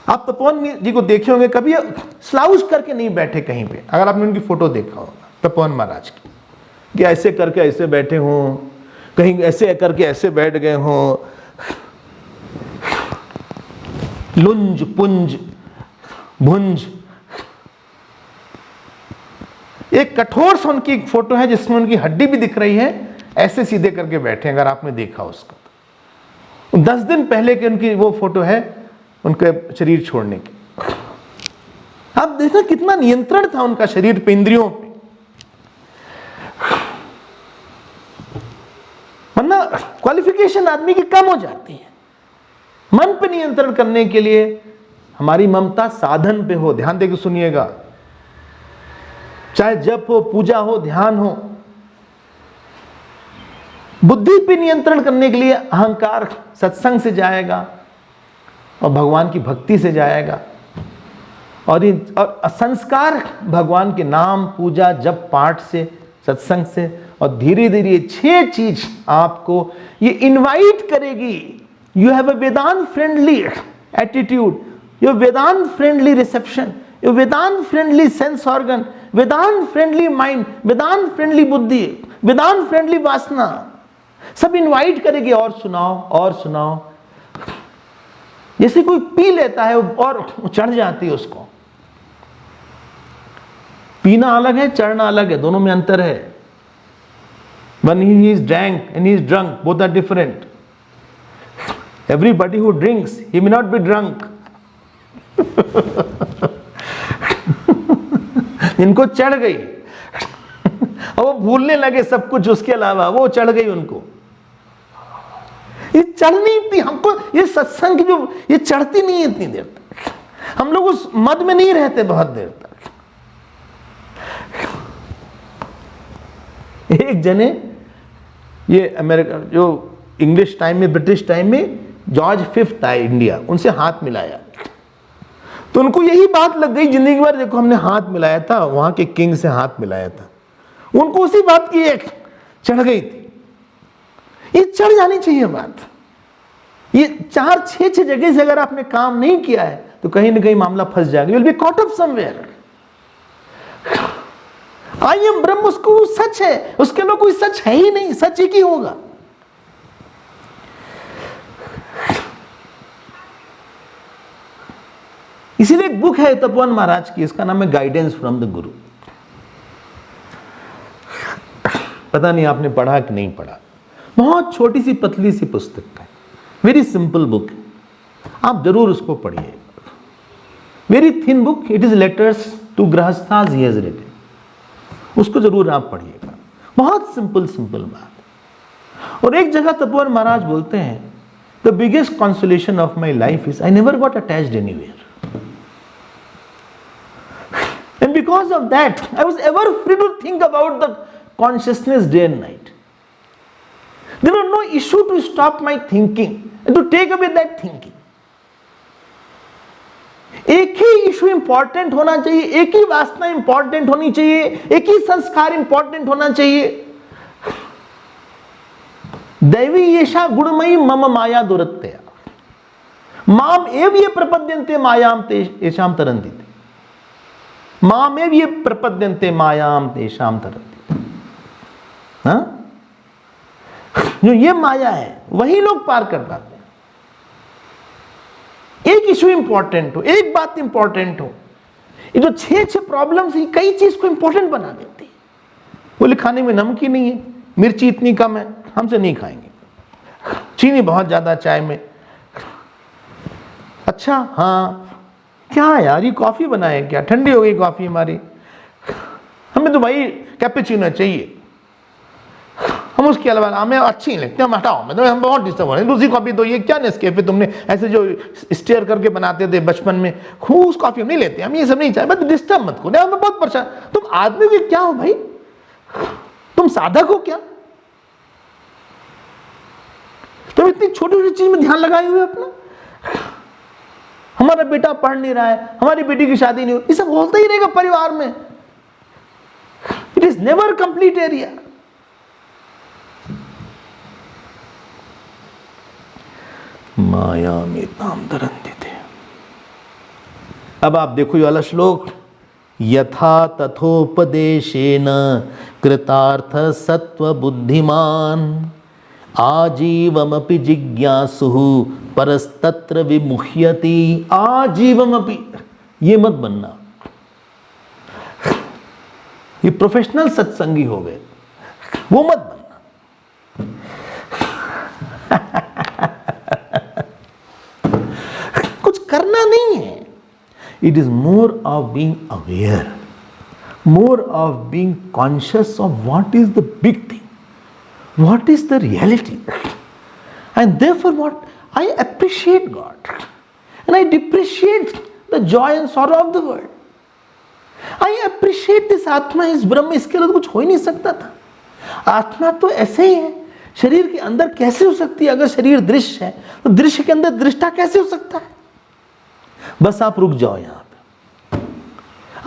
आप तपोवन जी को देखे होंगे, कभी स्लाउज करके नहीं बैठे कहीं पे। अगर आपने उनकी फोटो देखा होगा तपोवन महाराज की, कि ऐसे करके ऐसे बैठे हों, कहीं ऐसे करके ऐसे बैठ गए हों, लुंज पुंज भुंज। एक कठोर सा उनकी एक फोटो है जिसमें उनकी हड्डी भी दिख रही है, ऐसे सीधे करके बैठे। अगर आपने देखा उसको, 10 दिन पहले की उनकी वो फोटो है उनके शरीर छोड़ने की। आप देखना कितना नियंत्रण था उनका शरीर पे, इंद्रियों पे। वरना क्वालिफिकेशन आदमी की कम हो जाती है। मन पे नियंत्रण करने के लिए हमारी ममता साधन पे हो। ध्यान देकर सुनिएगा, चाहे जप हो, पूजा हो, ध्यान हो। बुद्धि पे नियंत्रण करने के लिए अहंकार सत्संग से जाएगा और भगवान की भक्ति से जाएगा। और संस्कार भगवान के नाम, पूजा, जप, पाठ से, सत्संग से। और धीरे धीरे 6 चीज आपको ये इनवाइट करेगी। You have a Vedant friendly attitude, your Vedant friendly reception, your Vedant friendly sense organ, Vedant friendly mind, Vedant friendly बुद्धि, Vedant friendly वासना, सब इनवाइट करेगी। और सुनाओ, और सुनाओ। जैसे कोई पी लेता है और चढ़ जाती है उसको। पीना अलग है, चढ़ना अलग है, दोनों में अंतर है। When he is drank and he is drunk, both are different. Everybody who drinks, he may not be drunk. इनको चढ़ गई और वो भूलने लगे सब कुछ, उसके अलावा वो चढ़ गई उनको। ये चढ़ नहीं थी हमको, ये सत्संग की जो ये चढ़ती नहीं है इतनी देर तक। हम लोग उस मद में नहीं रहते बहुत देर तक। एक जने, ये अमेरिका जो इंग्लिश टाइम में, ब्रिटिश टाइम में जॉर्ज 5 आए इंडिया, उनसे हाथ मिलाया। तो उनको यही बात लग गई जिंदगी भर, देखो हमने हाथ मिलाया था, वहां के किंग से हाथ मिलाया था। उनको उसी बात की एक चढ़ गई थी। ये चढ़ जानी चाहिए बात। ये 4-6 जगह से अगर आपने काम नहीं किया है तो कहीं ना कहीं मामला फंस जाएगा। Will be caught up somewhere. I am ब्रह्म उसको सच है, उसके लिए कोई सच है ही नहीं, सच एक ही होगा। इसीलिए एक बुक है तपोवन महाराज की, इसका नाम है गाइडेंस फ्रॉम द गुरु। पता नहीं आपने पढ़ा कि नहीं पढ़ा, बहुत छोटी सी पतली सी पुस्तक है, वेरी सिंपल बुक, आप जरूर उसको पढ़िए। Very thin book, it is letters to गृहस्थास ही हैज रिटन, उसको जरूर आप पढ़िएगा, बहुत सिंपल सिंपल बात। और एक जगह तपोवन महाराज बोलते हैं, the biggest consolation of my life is I never got attached anywhere, and because of that I was ever free to think about the consciousness day and night. There was no issue to stop my thinking and to take away that thinking. एक ही issue important होना चाहिए, एक ही वासना important होनी चाहिए, एक ही संस्कार important होना चाहिए। दैवी येषा गुणमयी मम माया दुरत्यया माम एव ये प्रपद्यन्ते मायाम तेषाम तरन्ति, माम एव ये प्रपद्यन्ते मायाम तेषाम तरन्ति। हाँ, जो ये माया है वही लोग पार कर पाते हैं। एक इशू इंपॉर्टेंट हो, एक बात इंपॉर्टेंट हो, ये जो छह प्रॉब्लम्स ही कई चीज को इंपॉर्टेंट बना देती है। बोले खाने में नमक ही नहीं है, मिर्ची इतनी कम है, हमसे नहीं खाएंगे, चीनी बहुत ज्यादा चाय में। अच्छा हाँ, क्या यार ये कॉफी बनाए क्या, ठंडी हो गई कॉफी हमारी, हमें तो भाई कैपेचिनो चाहिए, हम उसके अलावा हमें अच्छी नहीं लगती, हम हटाओ, मतलब हम बहुत डिस्टर्ब हो रहे हैं, दूसरी कॉफी दो, ये क्या नेस्कैफे तुमने ऐसे जो स्टेयर करके बनाते थे बचपन में, खूब कॉफी हम नहीं लेते, हम ये सब नहीं चाहिए, बस डिस्टर्ब मत करो, हमें बहुत परेशान। तुम आदमी के क्या हो भाई, तुम साधक हो क्या, तुम इतनी छोटी छोटी चीज में ध्यान लगाए हुए अपना। हमारा बेटा पढ़ नहीं रहा है, हमारी बेटी की शादी नहीं हो, ये सब होता ही रहेगा परिवार में। It is never complete area. माया में ताम दरंती थे। अब आप देखो ये वाला श्लोक, यथा तथोपदेशेन कृतार्थ सत्व बुद्धिमान आजीवमपि जिज्ञासुः परस्तत्र विमुह्यति। आजीवमपि, ये मत बनना, ये प्रोफेशनल सत्संगी हो गए, वो मत बनना। कुछ करना नहीं है, it is more of being aware, more of being conscious of what is the big thing, what is the reality, and therefore what I appreciate God and I depreciate the joy and sorrow of the world. I appreciate this आत्मा, इस ब्रह्म, इसके लिए तो कुछ हो ही नहीं सकता था। आत्मा तो ऐसे ही है, शरीर के अंदर कैसे हो सकती है, अगर शरीर दृश्य है तो दृश्य के अंदर दृष्टा कैसे हो सकता है। बस आप रुक जाओ, यहां पे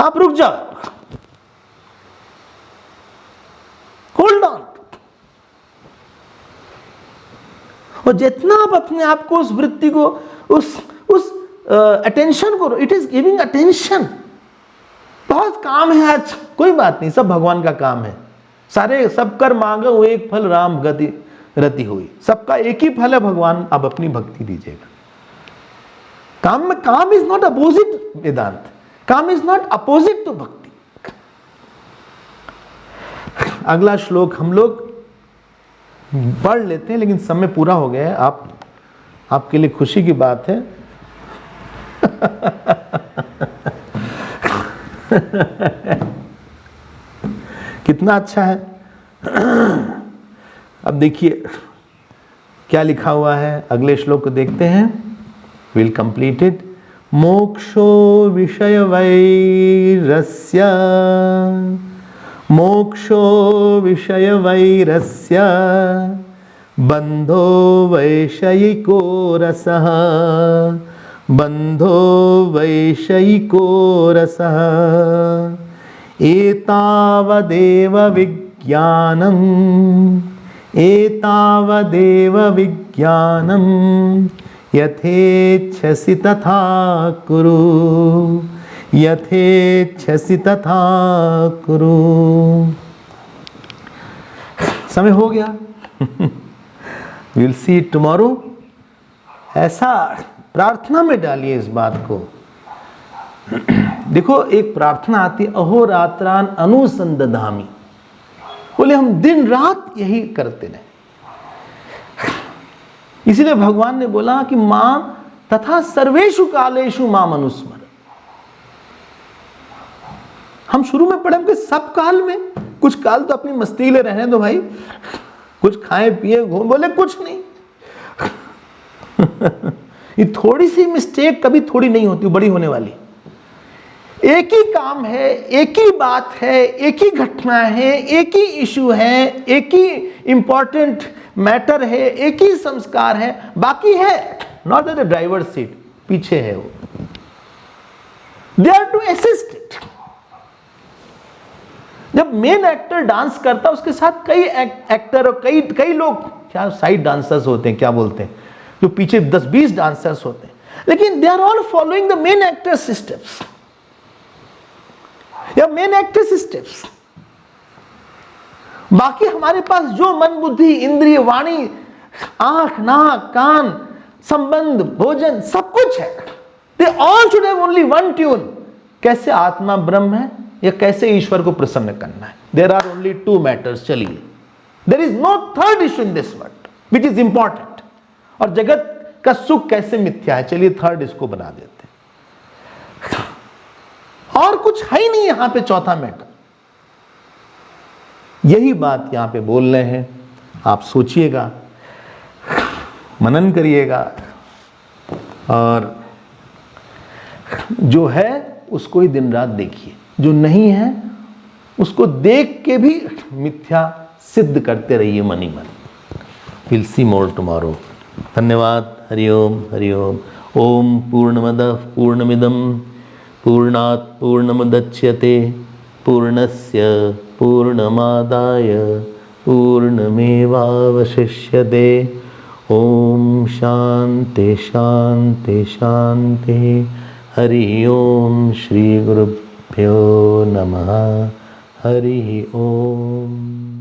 आप रुक जाओ, होल्ड ऑन। और जितना आप अपने आप को, उस वृत्ति को, उस अटेंशन को, इट इज गिविंग अटेंशन। बहुत काम है आज, कोई बात नहीं, सब भगवान का काम है। सारे सब कर मांगो एक फल राम गति रति हुई, सबका एक ही फल है भगवान, आप अपनी भक्ति दीजिएगा। काम में, काम इज नॉट अपोजिट वेदांत, काम इज नॉट अपोजिट टू भक्ति। अगला श्लोक हम लोग पढ़ लेते हैं, लेकिन समय पूरा हो गया है। आपके लिए खुशी की बात है। कितना अच्छा है। अब देखिए क्या लिखा हुआ है, अगले श्लोक को देखते हैं, विल कंप्लीट इट। मोक्षो विषय वैरस्य, मोक्षो विषय वैरस्य बंधो वैषयिको रसः, बंधो वैषयिको रसः एतावदेव विज्ञानम्, एतावदेव विज्ञानम् यथेच्छसि तथा कुरु, यथेच्छसि तथा कुरु। समय हो गया। Will see tomorrow. ऐसा प्रार्थना में डालिए इस बात को। देखो एक प्रार्थना आती, अहोरात्रान अनुसंदधामि, बोले हम दिन रात यही करते रहे। इसीलिए भगवान ने बोला कि मां तथा सर्वेषु कालेषु माम अनुस्मर। हम शुरू में पढ़े कि सब काल में, कुछ काल तो अपनी मस्ती ले रहने दो भाई, कुछ खाए पिए घूम, बोले कुछ नहीं। ये थोड़ी सी मिस्टेक कभी थोड़ी नहीं होती, बड़ी होने वाली। एक ही काम है, एक ही बात है, एक ही घटना है, एक ही इशू है, एक ही इंपॉर्टेंट मैटर है, एक ही संस्कार है, बाकी है not at the driver seat, पीछे है वो। They are to assist it. जब मेन एक्टर डांस करता है उसके साथ कई एक्टर और कई लोग, क्या साइड डांसर्स होते हैं, क्या बोलते हैं, जो पीछे 10-20 डांसर्स होते हैं, लेकिन they are all following the main actors steps या मेन एक्टर्स स्टेप्स। बाकी हमारे पास जो मन बुद्धि इंद्रिय वाणी आंख नाक कान संबंध भोजन सब कुछ है, they all should have only one tune, कैसे आत्मा ब्रह्म है या कैसे ईश्वर को प्रसन्न करना है। There are only two matters. चलिए, there is no third issue in this world which is important. और जगत का सुख कैसे मिथ्या है, चलिए थर्ड इसको बना देते हैं। और कुछ है ही नहीं यहां पे चौथा मैटर। यही बात यहां पे बोल रहे हैं। आप सोचिएगा, मनन करिएगा, और जो है उसको ही दिन रात देखिए, जो नहीं है उसको देख के भी मिथ्या सिद्ध करते रहिए मन ही मन। Will see more tomorrow. धन्यवाद। हरिओम हरिओम। ओम पूर्णमदः पूर्णमिदं पूर्णात् पूर्णमुदच्यते पूर्णस्य पूर्णमादाय पूर्णमेवावशिष्यते। ओम शांति शांति शांति। हरि ओम। श्री गुरुभ्यो नमः। हरि ओम।